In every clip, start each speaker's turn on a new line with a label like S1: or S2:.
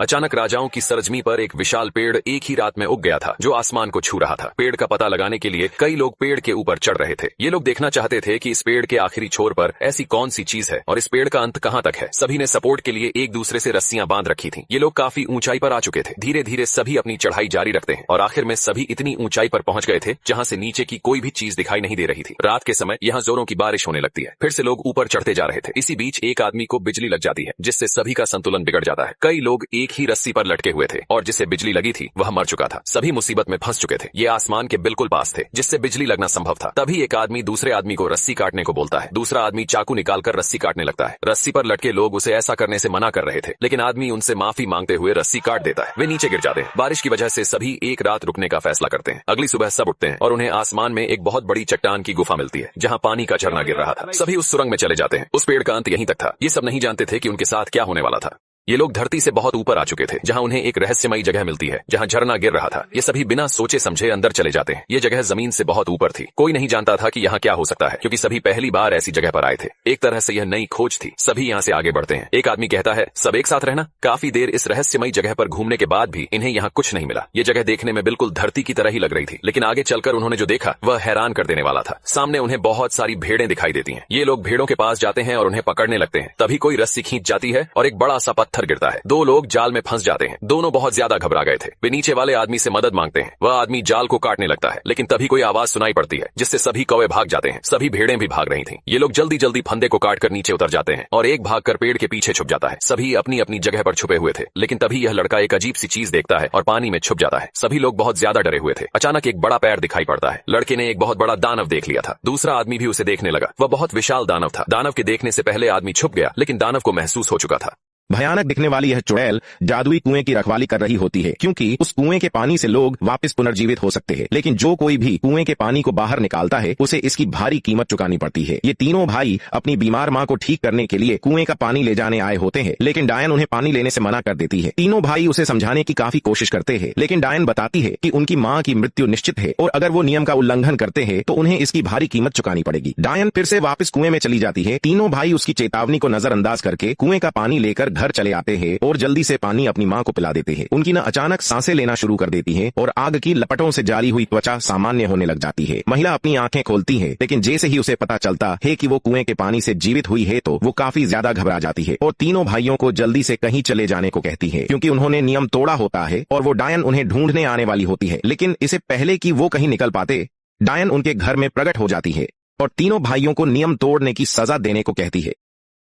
S1: अचानक राजाओं की सरजमी पर एक विशाल पेड़ एक ही रात में उग गया था जो आसमान को छू रहा था। पेड़ का पता लगाने के लिए कई लोग पेड़ के ऊपर चढ़ रहे थे। ये लोग देखना चाहते थे कि इस पेड़ के आखिरी छोर पर ऐसी कौन सी चीज है और इस पेड़ का अंत कहां तक है। सभी ने सपोर्ट के लिए एक दूसरे से रस्सियां बांध रखी थी। ये लोग काफी ऊंचाई पर आ चुके थे। धीरे धीरे सभी अपनी चढ़ाई जारी रखते हैं और आखिर में सभी इतनी ऊंचाई पर पहुंच गए थे जहां से नीचे की कोई भी चीज दिखाई नहीं दे रही थी। रात के समय यहाँ जोरों की बारिश होने लगती है। फिर से लोग ऊपर चढ़ते जा रहे थे। इसी बीच एक आदमी को बिजली लग जाती है जिससे सभी का संतुलन बिगड़ जाता है। कई लोग एक ही रस्सी पर लटके हुए थे और जिसे बिजली लगी थी वह मर चुका था। सभी मुसीबत में फंस चुके थे। ये आसमान के बिल्कुल पास थे जिससे बिजली लगना संभव था। तभी एक आदमी दूसरे आदमी को रस्सी काटने को बोलता है। दूसरा आदमी चाकू निकालकर रस्सी काटने लगता है। रस्सी पर लटके लोग उसे ऐसा करने से मना कर रहे थे लेकिन आदमी उनसे माफी मांगते हुए रस्सी काट देता है। वे नीचे गिर जाते हैं। बारिश की वजह से सभी एक रात रुकने का फैसला करते हैं। अगली सुबह सब उठते हैं और उन्हें आसमान में एक बहुत बड़ी चट्टान की गुफा मिलती है जहाँ पानी का झरना गिर रहा था। सभी उस सुरंग में चले जाते हैं। उस पेड़ का अंत यहीं तक था। ये सब नहीं जानते थे कि उनके साथ क्या होने वाला था। ये लोग धरती से बहुत ऊपर आ चुके थे जहां उन्हें एक रहस्यमयी जगह मिलती है जहां झरना गिर रहा था। ये सभी बिना सोचे समझे अंदर चले जाते हैं। ये जगह जमीन से बहुत ऊपर थी। कोई नहीं जानता था कि यहाँ क्या हो सकता है क्योंकि सभी पहली बार ऐसी जगह पर आए थे। एक तरह से यह नई खोज थी। सभी यहाँ से आगे बढ़ते हैं। एक आदमी कहता है सब एक साथ रहना। काफी देर इस रहस्यमयी जगह पर घूमने के बाद भी इन्हें यहाँ कुछ नहीं मिला। ये जगह देखने में बिल्कुल धरती की तरह ही लग रही थी लेकिन आगे चलकर उन्होंने जो देखा वह हैरान कर देने वाला था। सामने उन्हें बहुत सारी भेड़ें दिखाई देती हैं। ये लोग भेड़ों के पास जाते हैं और उन्हें पकड़ने लगते हैं। तभी कोई रस्सी खींच जाती है और एक बड़ा सा पत्थर गिरता है। दो लोग जाल में फंस जाते हैं। दोनों बहुत ज्यादा घबरा गए थे। वे नीचे वाले आदमी से मदद मांगते हैं। वह आदमी जाल को काटने लगता है लेकिन तभी कोई आवाज सुनाई पड़ती है जिससे सभी कौवे भाग जाते हैं। सभी भेड़ें भी भाग रही थीं। ये लोग जल्दी जल्दी फंदे को काटकर नीचे उतर जाते हैं और एक भागकर पेड़ के पीछे छुप जाता है। सभी अपनी अपनी जगह पर छुपे हुए थे लेकिन तभी यह लड़का एक अजीब सी चीज देखता है और पानी में छुप जाता है। सभी लोग बहुत ज्यादा डरे हुए थे। अचानक एक बड़ा पैर दिखाई पड़ता है। लड़के ने एक बहुत बड़ा दानव देख लिया था। दूसरा आदमी भी उसे देखने लगा। वह बहुत विशाल दानव था। दानव के देखने से पहले आदमी छुप गया लेकिन दानव को महसूस हो चुका था।
S2: भयानक दिखने वाली यह चुड़ैल जादुई कुएं की रखवाली कर रही होती है क्योंकि उस कुएं के पानी से लोग वापस पुनर्जीवित हो सकते हैं। लेकिन जो कोई भी कुएं के पानी को बाहर निकालता है उसे इसकी भारी कीमत चुकानी पड़ती है। ये तीनों भाई अपनी बीमार माँ को ठीक करने के लिए कुएं का पानी ले जाने आए होते हैं लेकिन डायन उन्हें पानी लेने से मना कर देती है। तीनों भाई उसे समझाने की काफी कोशिश करते हैं लेकिन डायन बताती है कि उनकी माँ की मृत्यु निश्चित है और अगर वो नियम का उल्लंघन करते हैं तो उन्हें इसकी भारी कीमत चुकानी पड़ेगी। डायन फिर से वापस कुएं में चली जाती है। तीनों भाई उसकी चेतावनी को नजरअंदाज करके कुएं का पानी लेकर घर चले आते हैं और जल्दी से पानी अपनी माँ को पिला देते हैं। उनकी न अचानक सांसें लेना शुरू कर देती हैं और आग की लपटों से जारी हुई त्वचा सामान्य होने लग जाती है। महिला अपनी आंखें खोलती है लेकिन जैसे ही उसे पता चलता है कि वो कुएं के पानी से जीवित हुई है तो वो काफी ज्यादा घबरा जाती है और तीनों भाइयों को जल्दी से कहीं चले जाने को कहती है क्योंकि उन्होंने नियम तोड़ा होता है और वो डायन उन्हें ढूंढने आने वाली होती है। लेकिन इससे पहले कि वो कहीं निकल पाते डायन उनके घर में प्रकट हो जाती है और तीनों भाइयों को नियम तोड़ने की सजा देने को कहती है।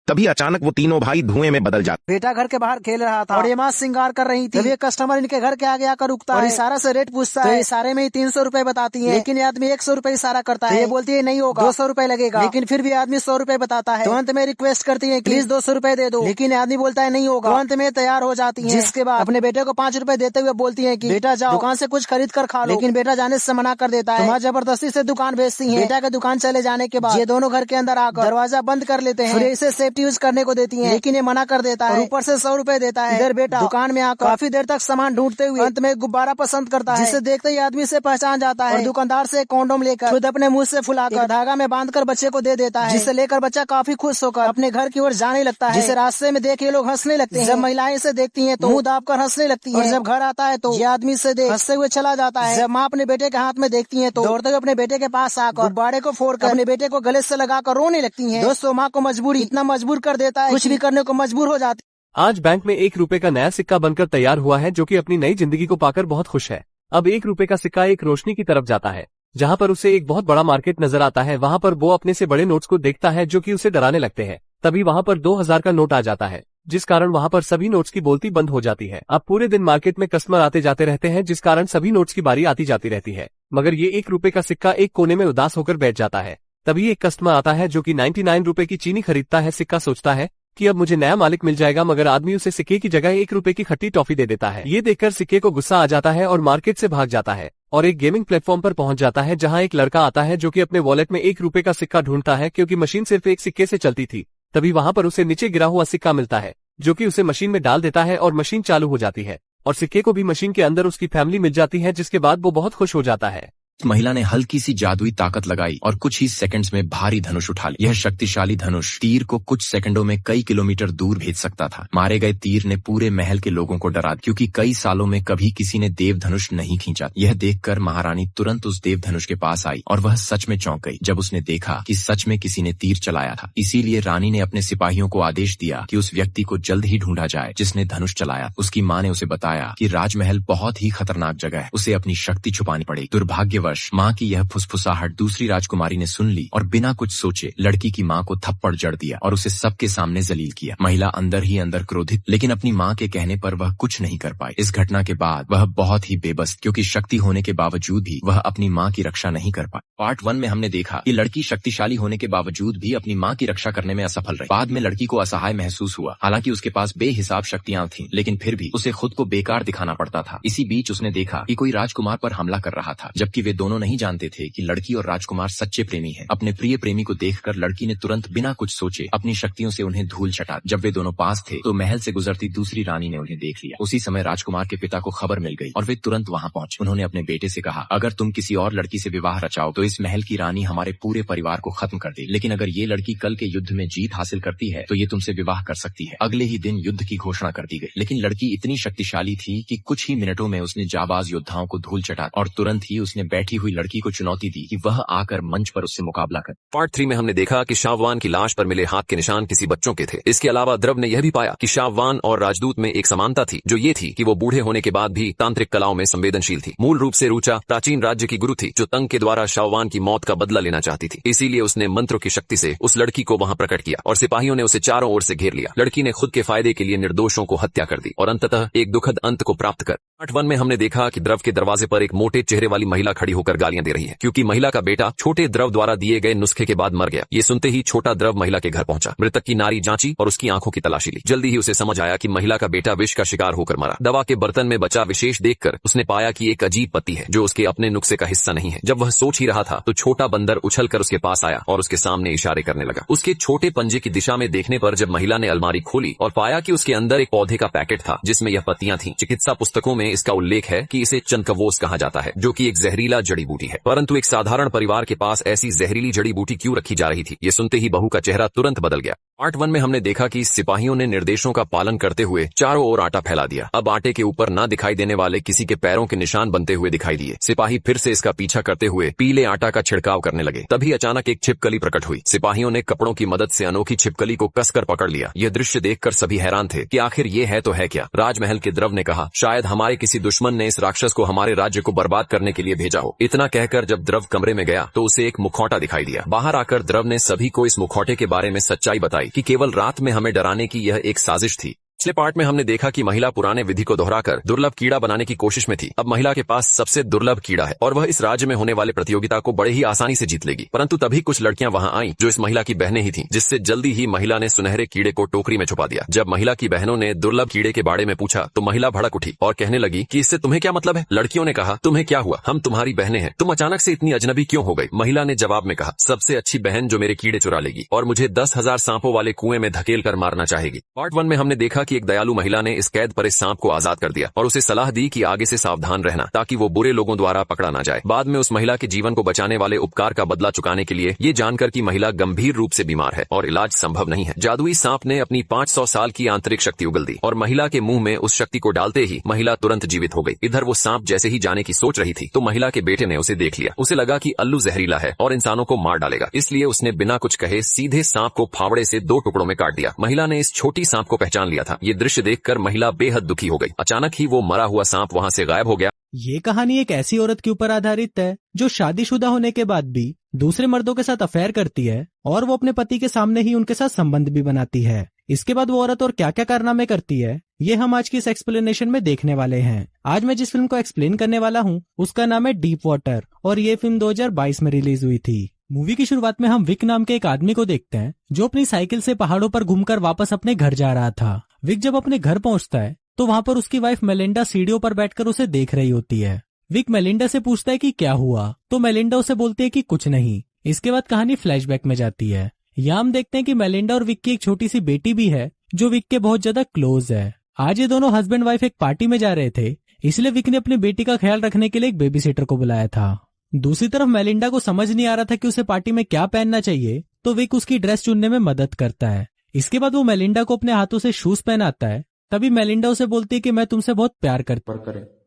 S2: तभी अचानक वो तीनों भाई धुएं में बदल जाते।
S3: बेटा घर के बाहर खेल रहा था और ये माँ श्रृंगार कर रही थी। ये कस्टमर इनके घर के आगे आकर रुकता है और इशारा से रेट पूछता है। इशारे में 300 रुपए बताती है लेकिन ये आदमी 100 रुपए इशारा करता है। ये बोलती है नहीं होगा 200 रुपए लगेगा लेकिन फिर भी आदमी 100 रुपए बताता है। तो अंत में रिक्वेस्ट करती है प्लीज 200 रुपए दे दो लेकिन आदमी बोलता है नहीं होगा। तो अंत में तैयार हो जाती है जिसके बाद अपने बेटे को 5 रुपए देते हुए बोलती है कि बेटा जाओ दुकान से कुछ खरीद कर खा लो। लेकिन बेटा जाने से मना कर देता है। माँ जबरदस्ती से दुकान भेजती है। बेटा के दुकान चले जाने के बाद ये दोनों घर के अंदर आकर दरवाजा बंद कर लेते हैं। फिर इसे सेफ्टी यूज करने को देती है लेकिन ये मना कर देता है। ऊपर से 100 रुपए देता है। इधर बेटा दुकान में आकर काफी देर तक सामान ढूंढते हुए अंत में गुब्बारा पसंद करता है जिसे देखते ही आदमी से पहचान जाता है और दुकानदार से कॉन्डोम लेकर खुद अपने मुंह से फुलाकर धागा में बांधकर बच्चे को दे देता है जिसे लेकर बच्चा काफी खुश होकर अपने घर की ओर जाने लगता है। जिसे रास्ते में देख ये लोग हंसने लगते हैं। जब महिलाएं इसे देखती हैं तो मुंह दाब कर हंसने लगती हैं और जब घर आता है तो ये आदमी से देख हंसते हुए चला जाता है। जब माँ अपने बेटे के हाथ में देखती है तो दौड़ते हुए अपने बेटे के पास आकर गुब्बारे को फोड़कर अपने बेटे को गले से लगाकर रोने लगती है। दोस्तों माँ को मजबूरी इतना मजबूर कर देता है कुछ भी करने को मजबूर हो जाती।
S4: आज बैंक में 1 रुपए का नया सिक्का बनकर तैयार हुआ है जो कि अपनी नई जिंदगी को पाकर बहुत खुश है। अब 1 रुपए का सिक्का एक रोशनी की तरफ जाता है जहां पर उसे एक बहुत बड़ा मार्केट नजर आता है। वहां पर वो अपने से बड़े नोट्स को देखता है जो कि उसे डराने लगते हैं। तभी वहां पर 2000 का नोट आ जाता है जिस कारण वहां पर सभी नोट्स की बोलती बंद हो जाती है। अब पूरे दिन मार्केट में कस्टमर आते जाते रहते हैं जिस कारण सभी नोट्स की बारी आती जाती रहती है मगर ये 1 रुपए का सिक्का एक कोने में उदास होकर बैठ जाता है। तभी एक कस्टमर आता है जो कि 99 रुपए की चीनी खरीदता है। सिक्का सोचता है कि अब मुझे नया मालिक मिल जाएगा मगर आदमी उसे सिक्के की जगह 1 रुपए की खट्टी टॉफी दे देता है। ये देखकर सिक्के को गुस्सा आ जाता है और मार्केट से भाग जाता है और एक गेमिंग प्लेटफॉर्म पर पहुंच जाता है जहां एक लड़का आता है जो कि अपने वॉलेट में 1 रुपए का सिक्का ढूंढता है क्योंकि मशीन सिर्फ एक सिक्के से चलती थी। तभी वहां पर उसे नीचे गिरा हुआ सिक्का मिलता है जो कि उसे मशीन में डाल देता है और मशीन चालू हो जाती है और सिक्के को भी मशीन के अंदर उसकी फैमिली मिल जाती है जिसके बाद वो बहुत खुश हो जाता है।
S5: महिला ने हल्की सी जादुई ताकत लगाई और कुछ ही सेकंड्स में भारी धनुष उठा लिया। यह शक्तिशाली धनुष तीर को कुछ सेकंडों में कई किलोमीटर दूर भेज सकता था। मारे गए तीर ने पूरे महल के लोगों को डरा दिया, क्योंकि कई सालों में कभी किसी ने देव धनुष नहीं खींचा। यह देखकर महारानी तुरंत उस देव धनुष के पास आई और वह सच में चौंक गई जब उसने देखा कि सच में किसी ने तीर चलाया था। इसीलिए रानी ने अपने सिपाहियों को आदेश दिया कि उस व्यक्ति को जल्द ही ढूंढा जाए जिसने धनुष चलाया। उसकी माँ ने उसे बताया कि राजमहल बहुत ही खतरनाक जगह है, उसे अपनी शक्ति छुपानी पड़ेगी। दुर्भाग्यवश माँ की यह फुसफुसाहट दूसरी राजकुमारी ने सुन ली और बिना कुछ सोचे लड़की की माँ को थप्पड़ जड़ दिया और उसे सबके सामने जलील किया। महिला अंदर ही अंदर क्रोधित, लेकिन अपनी माँ के कहने पर वह कुछ नहीं कर पाई। इस घटना के बाद वह बहुत ही बेबस, क्योंकि शक्ति होने के बावजूद भी वह अपनी माँ की रक्षा नहीं कर पाई। पार्ट 1 में हमने देखा कि लड़की शक्तिशाली होने के बावजूद भी अपनी माँ की रक्षा करने में असफल रही। बाद में लड़की को असहाय महसूस हुआ। हालांकि उसके पास बेहिसाब शक्तियां थीं, लेकिन फिर भी उसे खुद को बेकार दिखाना पड़ता था। इसी बीच उसने देखा कि कोई राजकुमार पर हमला कर रहा था, जबकि वे दोनों नहीं जानते थे कि लड़की और राजकुमार सच्चे प्रेमी हैं। अपने प्रिय प्रेमी को देखकर लड़की ने तुरंत बिना कुछ सोचे अपनी शक्तियों से उन्हें धूल चटा। जब वे दोनों पास थे तो महल से गुजरती दूसरी रानी ने उन्हें देख लिया। उसी समय राजकुमार के पिता को खबर मिल गई और वे तुरंत वहां पहुंचे। उन्होंने अपने बेटे से कहा, अगर तुम किसी और लड़की से विवाह रचाओ तो इस महल की रानी हमारे पूरे परिवार को खत्म कर देगी, लेकिन अगर ये लड़की कल के युद्ध में जीत हासिल करती है तो ये तुमसे विवाह कर सकती है। अगले ही दिन युद्ध की घोषणा कर दी गई, लेकिन लड़की इतनी शक्तिशाली थी कि कुछ ही मिनटों में उसने जाबाज योद्धाओं को धूल चटा और तुरंत ही उसने बैठी हुई लड़की को चुनौती दी कि वह आकर मंच पर उससे मुकाबला कर।
S1: पार्ट 3 में हमने देखा कि शाहवान की लाश पर मिले हाथ के निशान किसी बच्चों के थे। इसके अलावा द्रव ने यह भी पाया कि शाहवान और राजदूत में एक समानता थी, जो ये थी कि वो बूढ़े होने के बाद भी तांत्रिक कलाओं में संवेदनशील थी। मूल रूप से रूचा प्राचीन राज्य की गुरु थी, जो तंग के द्वारा शाहवान की मौत का बदला लेना चाहती थी। इसीलिए उसने मंत्रों की शक्ति से उस लड़की को वहां प्रकट किया और सिपाहियों ने उसे चारों ओर से घेर लिया। लड़की ने खुद के फायदे के लिए निर्दोषों को हत्या कर दी और अंततः एक दुखद अंत को प्राप्त कर। पार्ट 1 में हमने देखा कि द्रव के दरवाजे पर एक मोटे चेहरे वाली महिला खड़ी होकर गालियां दे रही है, क्योंकि महिला का बेटा छोटे द्रव द्वारा दिए गए नुस्खे के बाद मर गया। ये सुनते ही छोटा द्रव महिला के घर पहुंचा। मृतक की नारी जांची और उसकी आंखों की तलाशी ली। जल्दी ही उसे समझ आया कि महिला का बेटा विष का शिकार होकर मरा। दवा के बर्तन में बचा विशेष देखकर उसने पाया कि एक अजीब पत्ती है जो उसके अपने नुस्खे का हिस्सा नहीं है। जब वह सोच ही रहा था तो छोटा बंदर उछलकर उसके पास आया और उसके सामने इशारे करने लगा। उसके छोटे पंजे की दिशा में देखने पर जब महिला ने अलमारी खोली और पाया कि उसके अंदर एक पौधे का पैकेट था जिसमें यह पत्तियां थीं। चिकित्सा पुस्तकों में इसका उल्लेख है कि इसे चनकवोस कहा जाता है, जो कि एक जहरीला जड़ी बूटी है। परंतु एक साधारण परिवार के पास ऐसी जहरीली जड़ी बूटी क्यों रखी जा रही थी? ये सुनते ही बहू का चेहरा तुरंत बदल गया। पार्ट 1 में हमने देखा कि सिपाहियों ने निर्देशों का पालन करते हुए चारों ओर आटा फैला दिया। अब आटे के ऊपर ना दिखाई देने वाले किसी के पैरों के निशान बनते हुए दिखाई दिए। सिपाही फिर से इसका पीछा करते हुए पीले आटा का छिड़काव करने लगे। तभी अचानक एक छिपकली प्रकट हुई। सिपाहियों ने कपड़ों की मदद से अनोखी छिपकली को कसकर पकड़ लिया। यह दृश्य देखकर सभी हैरान थे कि आखिर ये है तो है क्या। राजमहल के द्रव ने कहा, शायद हमारे किसी दुश्मन ने इस राक्षस को हमारे राज्य को बर्बाद करने के लिए भेजा हो। इतना कहकर जब द्रव कमरे में गया तो उसे एक मुखौटा दिखाई दिया। बाहर आकर द्रव ने सभी को इस मुखौटे के बारे में सच्चाई बताई कि केवल रात में हमें डराने की यह एक साजिश थी। पिछले पार्ट में हमने देखा कि महिला पुराने विधि को दोहराकर दुर्लभ कीड़ा बनाने की कोशिश में थी। अब महिला के पास सबसे दुर्लभ कीड़ा है और वह इस राज्य में होने वाले प्रतियोगिता को बड़े ही आसानी से जीत लेगी। परंतु तभी कुछ लड़कियां वहां आईं जो इस महिला की बहनें ही थीं, जिससे जल्दी ही महिला ने सुनहरे कीड़े को टोकरी में छुपा दिया। जब महिला की बहनों ने दुर्लभ कीड़े के बारे में पूछा तो महिला भड़क उठी और कहने लगी कि इससे तुम्हें क्या मतलब है। लड़कियों ने कहा, तुम्हें क्या हुआ, हम तुम्हारी बहनें हैं, तुम अचानक से इतनी अजनबी क्यों हो गई। महिला ने जवाब में कहा, सबसे अच्छी बहन जो मेरे कीड़े चुरा लेगी और मुझे 10,000 सांपों वाले कुएं में धकेल कर मारना चाहेगी। पार्ट 1 में हमने देखा कि एक दयालु महिला ने इस कैद पर इस सांप को आजाद कर दिया और उसे सलाह दी कि आगे से सावधान रहना ताकि वो बुरे लोगों द्वारा पकड़ा ना जाए। बाद में उस महिला के जीवन को बचाने वाले उपकार का बदला चुकाने के लिए ये जानकर कि महिला गंभीर रूप से बीमार है और इलाज संभव नहीं है, जादुई सांप ने अपनी 500 साल की आंतरिक शक्ति उगल दी और महिला के मुंह में उस शक्ति को डालते ही महिला तुरंत जीवित हो गई। इधर वो सांप जैसे ही जाने की सोच रही थी तो महिला के बेटे ने उसे देख लिया। उसे लगा कि अल्लू जहरीला है और इंसानों को मार डालेगा, इसलिए उसने बिना कुछ कहे सीधे सांप को फावड़े से 2 टुकड़ों में काट दिया। महिला ने इस छोटी सांप को पहचान लिया था। ये दृश्य देखकर महिला बेहद दुखी हो गई। अचानक ही वो मरा हुआ सांप वहां से गायब हो गया।
S6: ये कहानी एक ऐसी औरत के ऊपर आधारित है जो शादीशुदा होने के बाद भी दूसरे मर्दों के साथ अफेयर करती है और वो अपने पति के सामने ही उनके साथ संबंध भी बनाती है। इसके बाद वो औरत और क्या क्या कारनामे करती है ये हम आज की इस एक्सप्लेनेशन में देखने वाले हैं। आज मैं जिस फिल्म को एक्सप्लेन करने वाला हूँ उसका नाम है डीप वाटर और ये फिल्म 2022 में रिलीज हुई थी। मूवी की शुरुआत में हम विक नाम के एक आदमी को देखते हैं जो अपनी साइकिल से पहाड़ों पर घूमकर वापस अपने घर जा रहा था। विक जब अपने घर पहुंचता है तो वहां पर उसकी वाइफ मेलिंडा सीढ़ियों पर बैठकर उसे देख रही होती है। विक मेलिंडा से पूछता है कि क्या हुआ, तो मेलिंडा उसे बोलती है कि कुछ नहीं। इसके बाद कहानी फ्लैशबैक में जाती है। यहाँ हम देखते हैं कि मेलिंडा और विक की एक छोटी सी बेटी भी है जो विक के बहुत ज्यादा क्लोज है। आज ये दोनों हस्बैंड वाइफ एक पार्टी में जा रहे थे, इसलिए विक ने अपनी बेटी का ख्याल रखने के लिए एक बेबी सिटर को बुलाया था। दूसरी तरफ मेलिंडा को समझ नहीं आ रहा था कि उसे पार्टी में क्या पहनना चाहिए, तो विक उसकी ड्रेस चुनने में मदद करता है। इसके बाद वो मेलिंडा को अपने हाथों से शूज पहनाता है। तभी मेलिंडा उसे बोलती है कि मैं तुमसे बहुत प्यार कर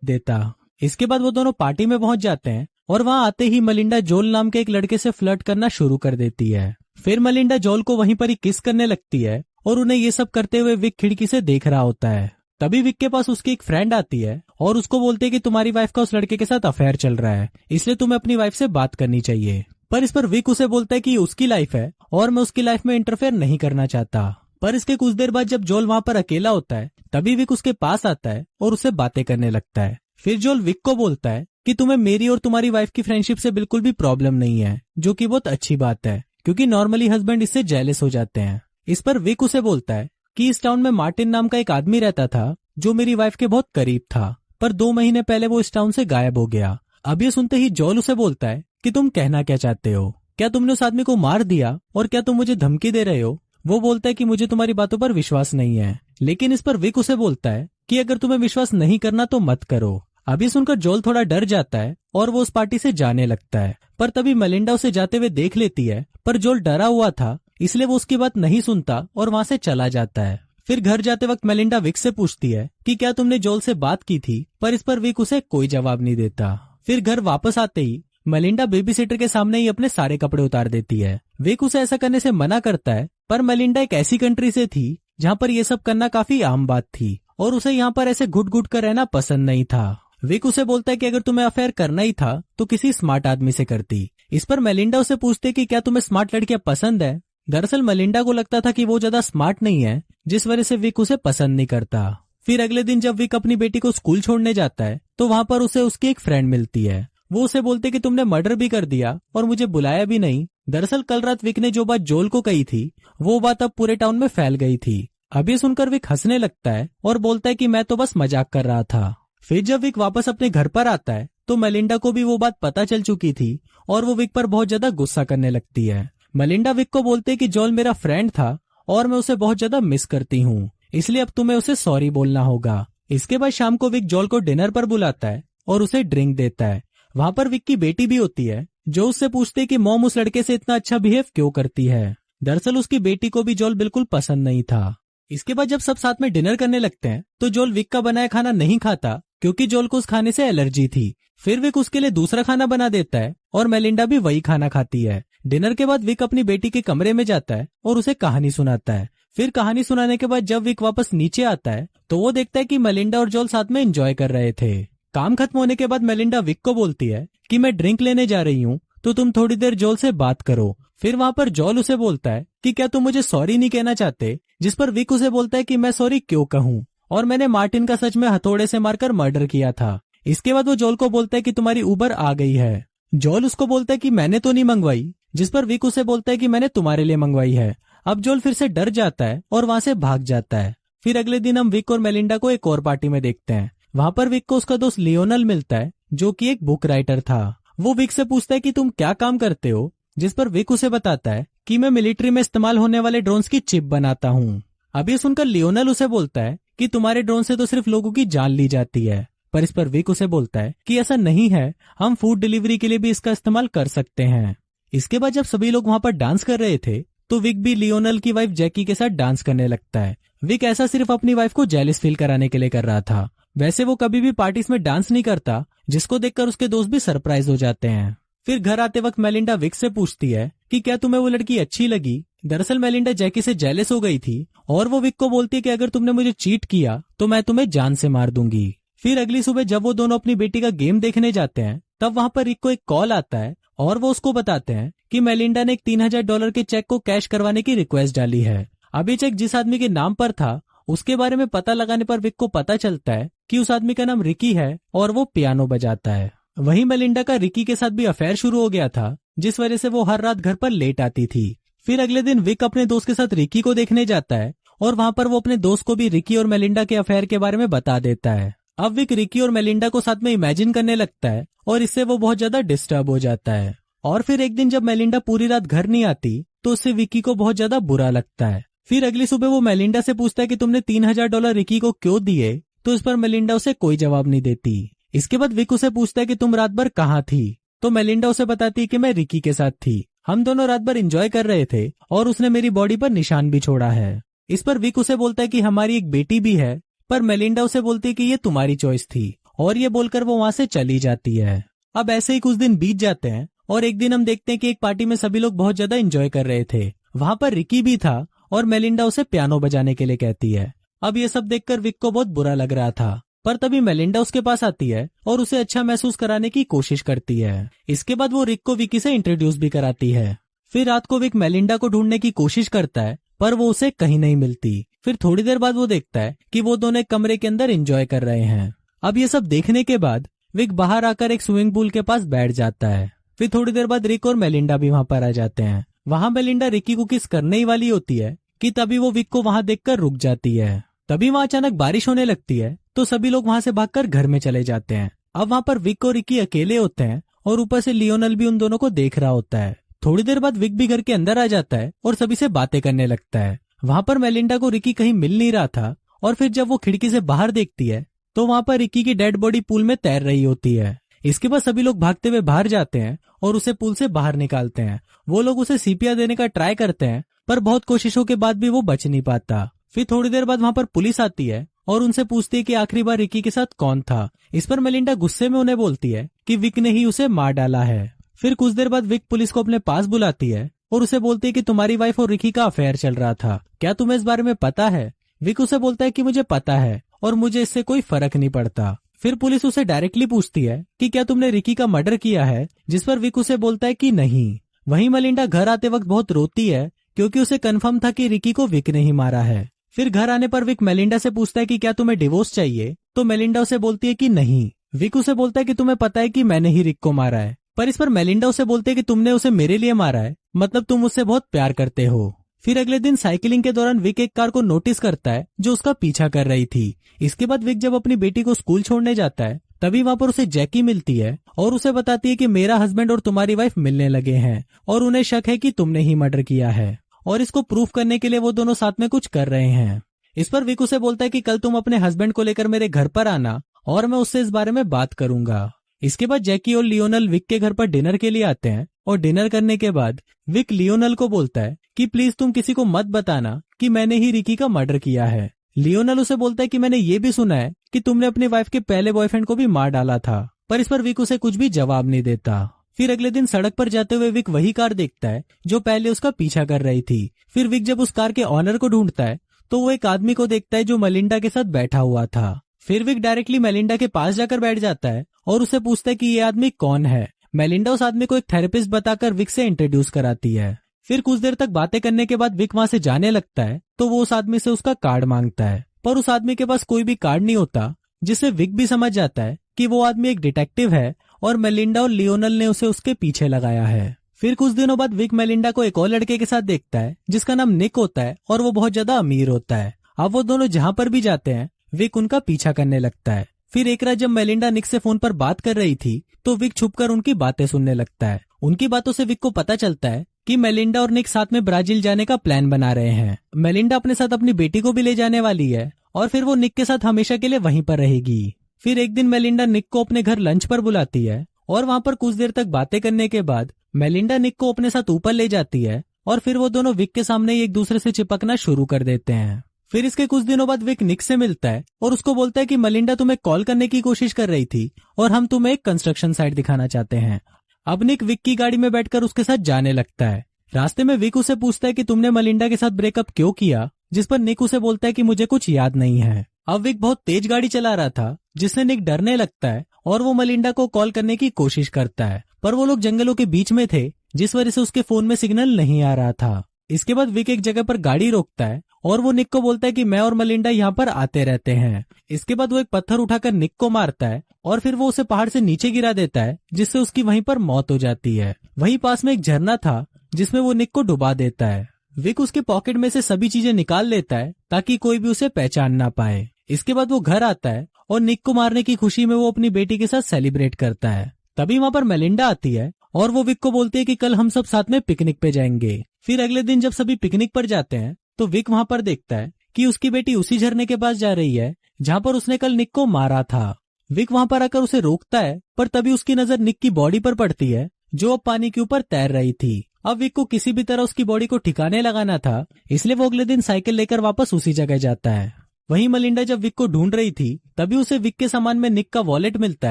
S6: देता। इसके बाद वो दोनों पार्टी में पहुंच जाते हैं और वहां आते ही मेलिंडा जोल नाम के एक लड़के से फ्लर्ट करना शुरू कर देती है। फिर मेलिंडा जोल को वहीं पर ही किस करने लगती है और उन्हें ये सब करते हुए विक खिड़की से देख रहा होता है। तभी विक के पास उसकी एक फ्रेंड आती है और उसको बोलते है कि तुम्हारी वाइफ का उस लड़के के साथ अफेयर चल रहा है, इसलिए तुम्हें अपनी वाइफ से बात करनी चाहिए। पर इस पर विक उसे बोलता है कि उसकी लाइफ है और मैं उसकी लाइफ में इंटरफेयर नहीं करना चाहता। पर इसके कुछ देर बाद जब जोल वहां पर अकेला होता है तभी विक उसके पास आता है और उससे बातें करने लगता है। फिर जोल विक को बोलता है कि तुम्हें मेरी और तुम्हारी वाइफ की फ्रेंडशिप से बिल्कुल भी प्रॉब्लम नहीं है, जो कि बहुत अच्छी बात है क्योंकि नॉर्मली हस्बैंड इससे जेलस हो जाते हैं। इस पर विक उसे बोलता है कि इस टाउन में मार्टिन नाम का एक आदमी रहता था जो मेरी वाइफ के बहुत करीब था, पर 2 महीने पहले वो इस टाउन से गायब हो गया। अब ये सुनते ही जोल उसे बोलता है कि तुम कहना क्या चाहते हो, क्या तुमने उस आदमी को मार दिया और क्या तुम मुझे धमकी दे रहे हो? वो बोलता है कि मुझे तुम्हारी बातों पर विश्वास नहीं है, लेकिन इस पर विक उसे बोलता है कि अगर तुम्हें विश्वास नहीं करना तो मत करो। अभी सुनकर जोल थोड़ा डर जाता है और वो उस पार्टी से जाने लगता है, पर तभी मेलिंडा उसे जाते हुए देख लेती है। पर जोल डरा हुआ था इसलिए वो उसकी बात नहीं सुनता और वहां से चला जाता है। फिर घर जाते वक्त मेलिंडा विक से पूछती है कि क्या तुमने जोल से बात की थी, पर इस पर विक उसे कोई जवाब नहीं देता। फिर घर वापस आते ही मेलिंडा बेबी सिटर के सामने ही अपने सारे कपड़े उतार देती है। विक उसे ऐसा करने से मना करता है, पर मेलिंडा एक ऐसी कंट्री से थी जहाँ पर ये सब करना काफी आम बात थी और उसे यहाँ पर ऐसे घुट घुट कर रहना पसंद नहीं था। विक उसे बोलता है कि अगर तुम्हें अफेयर करना ही था तो किसी स्मार्ट आदमी से करती। इस पर मेलिंडा उसे पूछते कि क्या तुम्हें स्मार्ट लड़कियां पसंद है। दरअसल मेलिंडा को लगता था कि वो ज्यादा स्मार्ट नहीं है, जिस वजह से विक उसे पसंद नहीं करता। फिर अगले दिन जब विक अपनी बेटी को स्कूल छोड़ने जाता है तो वहां पर उसे उसकी एक फ्रेंड मिलती है। वो उसे बोलते कि तुमने मर्डर भी कर दिया और मुझे बुलाया भी नहीं। दरअसल कल रात विक ने जो बात जोल को कही थी वो बात अब पूरे टाउन में फैल गई थी। अब ये सुनकर विक हंसने लगता है और बोलता है कि मैं तो बस मजाक कर रहा था। फिर जब विक वापस अपने घर पर आता है तो मेलिंडा को भी वो बात पता चल चुकी थी और वो विक पर बहुत ज्यादा गुस्सा करने लगती है। मेलिंडा विक को बोलते कि जोल मेरा फ्रेंड था और मैं उसे बहुत ज्यादा मिस करती हूँ, इसलिए अब तुम्हें उसे सॉरी बोलना होगा। इसके बाद शाम को विक जोल को डिनर पर बुलाता है और उसे ड्रिंक देता है। वहां पर विक की बेटी भी होती है जो उससे पूछती है कि मॉम उस लड़के से इतना अच्छा बिहेव क्यों करती है। दरअसल उसकी बेटी को भी जोल बिल्कुल पसंद नहीं था। इसके बाद जब सब साथ में डिनर करने लगते हैं तो जोल विक का बनाया खाना नहीं खाता क्योंकि जोल को उस खाने से एलर्जी थी। फिर विक उसके लिए दूसरा खाना बना देता है और मेलिंडा भी वही खाना खाती है। डिनर के बाद विक अपनी बेटी के कमरे में जाता है और उसे कहानी सुनाता है। फिर कहानी सुनाने के बाद जब विक वापस नीचे आता है तो वो देखता है कि मेलिंडा और जोल साथ में एंजॉय कर रहे थे। काम खत्म होने के बाद मेलिंडा विक को बोलती है कि मैं ड्रिंक लेने जा रही हूँ तो तुम थोड़ी देर जोल से बात करो। फिर वहां पर जोल उसे बोलता है कि क्या तुम मुझे सॉरी नहीं कहना चाहते, जिस पर विक उसे बोलता है कि मैं सॉरी क्यों कहूँ और मैंने मार्टिन का सच में हथौड़े से मारकर मर्डर किया था। इसके बाद वो जोल को बोलता है कि तुम्हारी उबर आ गई है। जोल उसको बोलता है कि मैंने तो नहीं मंगवाई, जिस पर विक उसे बोलता है कि मैंने तुम्हारे लिए मंगवाई है। अब जोल फिर से डर जाता है और वहां से भाग जाता है। फिर अगले दिन हम विक और मेलिंडा को एक और पार्टी में देखते हैं। वहां पर विक को उसका दोस्त लियोनल मिलता है जो कि एक बुक राइटर था। वो विक से पूछता है कि तुम क्या काम करते हो, जिस पर विक उसे बताता है कि मैं मिलिट्री में इस्तेमाल होने वाले ड्रोन्स की चिप बनाता हूँ। अब ये सुनकर लियोनल उसे बोलता है कि तुम्हारे ड्रोन से तो सिर्फ लोगों की जान ली जाती है, पर इस पर विक उसे बोलता है कि ऐसा नहीं है, हम फूड डिलीवरी के लिए भी इसका इस्तेमाल कर सकते हैं। इसके बाद जब सभी लोग वहां पर डांस कर रहे थे तो विक भी लियोनल की वाइफ जैकी के साथ डांस करने लगता है। विक ऐसा सिर्फ अपनी वाइफ को जेलस फील कराने के लिए कर रहा था। वैसे वो कभी भी पार्टीज में डांस नहीं करता, जिसको देखकर उसके दोस्त भी सरप्राइज हो जाते हैं। फिर घर आते वक्त मेलिंडा विक से पूछती है कि क्या तुम्हें वो लड़की अच्छी लगी। दरअसल मेलिंडा जैकी से जेलस हो गई थी और वो विक को बोलती है कि अगर तुमने मुझे चीट किया तो मैं तुम्हें जान से मार दूंगी। फिर अगली सुबह जब वो दोनों अपनी बेटी का गेम देखने जाते हैं तब वहां पर रिक को एक कॉल आता है और वो उसको बताते हैं कि मेलिंडा ने एक $3000 के चेक को कैश करवाने की रिक्वेस्ट डाली है। अभी चेक जिस आदमी के नाम पर था उसके बारे में पता लगाने पर विक को पता चलता है कि उस आदमी का नाम रिकी है और वो पियानो बजाता है। वहीं मेलिंडा का रिकी के साथ भी अफेयर शुरू हो गया था, जिस वजह से वो हर रात घर पर लेट आती थी। फिर अगले दिन विक अपने दोस्त के साथ रिकी को देखने जाता है और वहां पर वो अपने दोस्त को भी रिकी और मेलिंडा के अफेयर के बारे में बता देता है। अब विक रिकी और मेलिंडा को साथ में इमेजिन करने लगता है और इससे वो बहुत ज्यादा डिस्टर्ब हो जाता है। और फिर एक दिन जब मेलिंडा पूरी रात घर नहीं आती तो उससे विकी को बहुत ज्यादा बुरा लगता है। फिर अगली सुबह वो मेलिंडा से पूछता है कि तुमने $3000 रिकी को क्यों दिए, तो इस पर मेलिंडा उसे कोई जवाब नहीं देती। इसके बाद विक उसे पूछता है कि तुम रात भर कहाँ थी। तो मेलिंडा उसे बताती है कि मैं रिकी के साथ थी, हम दोनों रात भर एंजॉय कर रहे थे और उसने मेरी बॉडी पर निशान भी छोड़ा है। इस पर विक उसे बोलता है कि हमारी एक बेटी भी है, पर मेलिंडा उसे बोलती है कि ये तुम्हारी चॉइस थी, और ये बोलकर वो वहां से चली जाती है। अब ऐसे ही कुछ दिन बीत जाते हैं और एक दिन हम देखते हैं कि एक पार्टी में सभी लोग बहुत ज्यादा एंजॉय कर रहे थे। वहां पर रिकी भी था और मेलिंडा उसे पियानो बजाने के लिए कहती है। अब ये सब देखकर विक को बहुत बुरा लग रहा था, पर तभी मेलिंडा उसके पास आती है और उसे अच्छा महसूस कराने की कोशिश करती है। इसके बाद वो रिक को विकी से इंट्रोड्यूस भी कराती है। फिर रात को विक मेलिंडा को ढूंढने की कोशिश करता है, पर वो उसे कहीं नहीं मिलती। फिर थोड़ी देर बाद वो देखता है कि वो दोनों एक कमरे के अंदर एंजॉय कर रहे हैं। अब ये सब देखने के बाद विक बाहर आकर एक स्विमिंग पूल के पास बैठ जाता है। फिर थोड़ी देर बाद रिक और मेलिंडा भी वहां पर आ जाते हैं। वहां मेलिंडा रिकी को किस करने ही वाली होती है कि तभी वो विक को वहां देखकर रुक जाती है। तभी वहां अचानक बारिश होने लगती है, तो सभी लोग वहां से भागकर घर में चले जाते हैं। अब वहां पर विक और रिकी अकेले होते हैं और ऊपर से लियोनल भी उन दोनों को देख रहा होता है। थोड़ी देर बाद विक भी घर के अंदर आ जाता है और सभी से बातें करने लगता है। वहां पर मेलिंडा को रिकी कहीं मिल नहीं रहा था और फिर जब वो खिड़की से बाहर देखती है तो वहां पर रिकी की डेड बॉडी पूल में तैर रही होती है। इसके बाद सभी लोग भागते हुए बाहर जाते हैं और उसे पूल से बाहर निकालते हैं। वो लोग उसे सीपीआर देने का ट्राई करते हैं, पर बहुत कोशिशों के बाद भी वो बच नहीं पाता। फिर थोड़ी देर बाद वहां पर पुलिस आती है और उनसे पूछती है कि आखिरी बार रिकी के साथ कौन था। इस पर मेलिंडा गुस्से में उन्हें बोलती है कि विक ने ही उसे मार डाला है। फिर कुछ देर बाद विक पुलिस को अपने पास बुलाती है और उसे बोलती है कि तुम्हारी वाइफ और रिकी का अफेयर चल रहा था, क्या तुम्हें इस बारे में पता है? विक उसे बोलता है कि मुझे पता है और मुझे इससे कोई फर्क नहीं पड़ता। फिर पुलिस उसे डायरेक्टली पूछती है कि क्या तुमने रिकी का मर्डर किया है, जिस पर विक उसे बोलता है कि नहीं। वहीं मेलिंडा घर आते वक्त बहुत रोती है क्योंकि उसे कंफर्म था कि रिकी को विक ने ही मारा है। फिर घर आने पर विक मेलिंडा से पूछता है कि क्या तुम्हें डिवोर्स चाहिए, तो मेलिंडा उसे बोलती है कि नहीं। विक उसे बोलता है कि तुम्हें पता है कि मैंने ही रिक को मारा है, पर इस पर मेलिंडा उसे बोलती है कि तुमने उसे मेरे लिए मारा है, मतलब तुम उससे बहुत प्यार करते हो। फिर अगले दिन साइकिलिंग के दौरान विक एक कार को नोटिस करता है जो उसका पीछा कर रही थी। इसके बाद विक जब अपनी बेटी को स्कूल छोड़ने जाता है तभी वहां पर उसे जैकी मिलती है और उसे बताती है कि मेरा हस्बैंड और तुम्हारी वाइफ मिलने लगे हैं और उन्हें शक है कि तुमने ही मर्डर किया है, और इसको प्रूफ करने के लिए वो दोनों साथ में कुछ कर रहे हैं। इस पर विक उसे बोलता है कि कल तुम अपने हस्बैंड को लेकर मेरे घर पर आना और मैं उससे इस बारे में बात करूंगा। इसके बाद जैकी और लियोनल विक के घर पर डिनर के लिए आते हैं और डिनर करने के बाद विक लियोनल को बोलता है कि प्लीज तुम किसी को मत बताना कि मैंने ही रिकी का मर्डर किया है। लियोनल उसे बोलता है कि मैंने ये भी सुना है कि तुमने अपनी वाइफ के पहले बॉयफ्रेंड को भी मार डाला था, पर इस पर विक उसे कुछ भी जवाब नहीं देता। फिर अगले दिन सड़क पर जाते हुए विक वही कार देखता है जो पहले उसका पीछा कर रही थी। फिर विक जब उस कार के ऑनर को ढूंढता है तो वो एक आदमी को देखता है जो मेलिंडा के साथ बैठा हुआ था। फिर विक डायरेक्टली मेलिंडा के पास जाकर बैठ जाता है और उसे पूछता है कि ये आदमी कौन है। मेलिंडा उस आदमी को एक थेरेपिस्ट बताकर विक से इंट्रोड्यूस कराती है। फिर कुछ देर तक बातें करने के बाद विक वहां से जाने लगता है तो वो उस आदमी से उसका कार्ड मांगता है, पर उस आदमी के पास कोई भी कार्ड नहीं होता, जिससे विक भी समझ जाता है कि वो आदमी एक डिटेक्टिव है और मेलिंडा और लियोनल ने उसे उसके पीछे लगाया है। फिर कुछ दिनों बाद विक मेलिंडा को एक और लड़के के साथ देखता है जिसका नाम निक होता है और वो बहुत ज्यादा अमीर होता है। अब वो दोनों जहां पर भी जाते हैं विक उनका पीछा करने लगता है। फिर एक रात जब मेलिंडा निक से फोन पर बात कर रही थी तो विक छुपकर उनकी बातें सुनने लगता है। उनकी बातों से विक को पता चलता है कि मेलिंडा और निक साथ में ब्राजील जाने का प्लान बना रहे हैं। मेलिंडा अपने साथ अपनी बेटी को भी ले जाने वाली है और फिर वो निक के साथ हमेशा के लिए वहीं पर रहेगी। फिर एक दिन मेलिंडा निक को अपने घर लंच पर बुलाती है और वहां पर कुछ देर तक बातें करने के बाद मेलिंडा निक को अपने साथ ऊपर ले जाती है और फिर वो दोनों विक के सामने ही एक दूसरे से चिपकना शुरू कर देते हैं। फिर इसके कुछ दिनों बाद विक निक से मिलता है और उसको बोलता है कि मेलिंडा तुम्हें कॉल करने की कोशिश कर रही थी और हम तुम्हें एक कंस्ट्रक्शन साइट दिखाना चाहते हैं। अब निक विक की गाड़ी में बैठकर उसके साथ जाने लगता है। रास्ते में विक उसे पूछता है कि तुमने मेलिंडा के साथ ब्रेकअप क्यों किया, जिस पर निक उसे बोलता है कि मुझे कुछ याद नहीं है। अब विक बहुत तेज गाड़ी चला रहा था जिससे निक डरने लगता है और वो मेलिंडा को कॉल करने की कोशिश करता है, पर वो लोग जंगलों के बीच में थे जिस वजह से उसके फोन में सिग्नल नहीं आ रहा था। इसके बाद विक एक जगह पर गाड़ी रोकता है और वो निक को बोलता है कि मैं और मेलिंडा यहाँ पर आते रहते हैं। इसके बाद वो एक पत्थर उठाकर निक को मारता है और फिर वो उसे पहाड़ से नीचे गिरा देता है जिससे उसकी वहीं पर मौत हो जाती है। वहीं पास में एक झरना था जिसमें वो निक को डुबा देता है। विक उसके पॉकेट में से सभी चीजें निकाल लेता है ताकि कोई भी उसे पहचान ना पाए। इसके बाद वो घर आता है और निक को मारने की खुशी में वो अपनी बेटी के साथ सेलिब्रेट करता है। तभी वहां पर मेलिंडा आती है और वो विक को बोलती है कि कल हम सब साथ में पिकनिक पे जाएंगे। फिर अगले दिन जब सभी पिकनिक पर जाते हैं तो विक वहां पर देखता है कि उसकी बेटी उसी झरने के पास जा रही है जहां पर उसने कल निक को मारा था। विक वहां पर आकर उसे रोकता है, पर तभी उसकी नजर निक की बॉडी पर पड़ती है जो अब पानी के ऊपर तैर रही थी। अब विक को किसी भी तरह उसकी बॉडी को ठिकाने लगाना था, इसलिए वो अगले दिन साइकिल लेकर वापस उसी जगह जाता है। वहीं मलिंडा जब विक को ढूंढ रही थी तभी उसे विक के सामान में निक का वॉलेट मिलता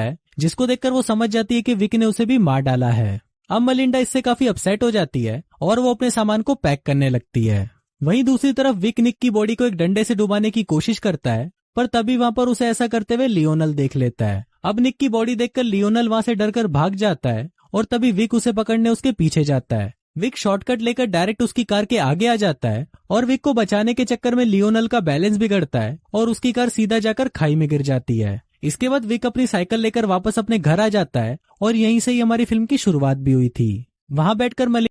S6: है, जिसको देखकर वो समझ जाती है कि विक ने उसे भी मार डाला है। अब मलिंडा इससे काफी अपसेट हो जाती है और वो अपने सामान को पैक करने लगती है। वहीं दूसरी तरफ विक निक की बॉडी को एक डंडे से डुबाने की कोशिश करता है, पर तभी वहां पर उसे ऐसा करते हुए लियोनल देख लेता है। अब निक की बॉडी देखकर लियोनल वहां से डरकर भाग जाता है और तभी विक उसे पकड़ने उसके पीछे जाता है। विक शॉर्टकट लेकर डायरेक्ट उसकी कार के आगे आ जाता है और विक को बचाने के चक्कर में लियोनल का बैलेंस बिगड़ता है और उसकी कार सीधा जाकर खाई में गिर जाती है। इसके बाद विक अपनी साइकिल लेकर वापस अपने घर आ जाता है और यहीं से ही हमारी फिल्म की शुरुआत भी हुई थी। वहां बैठकर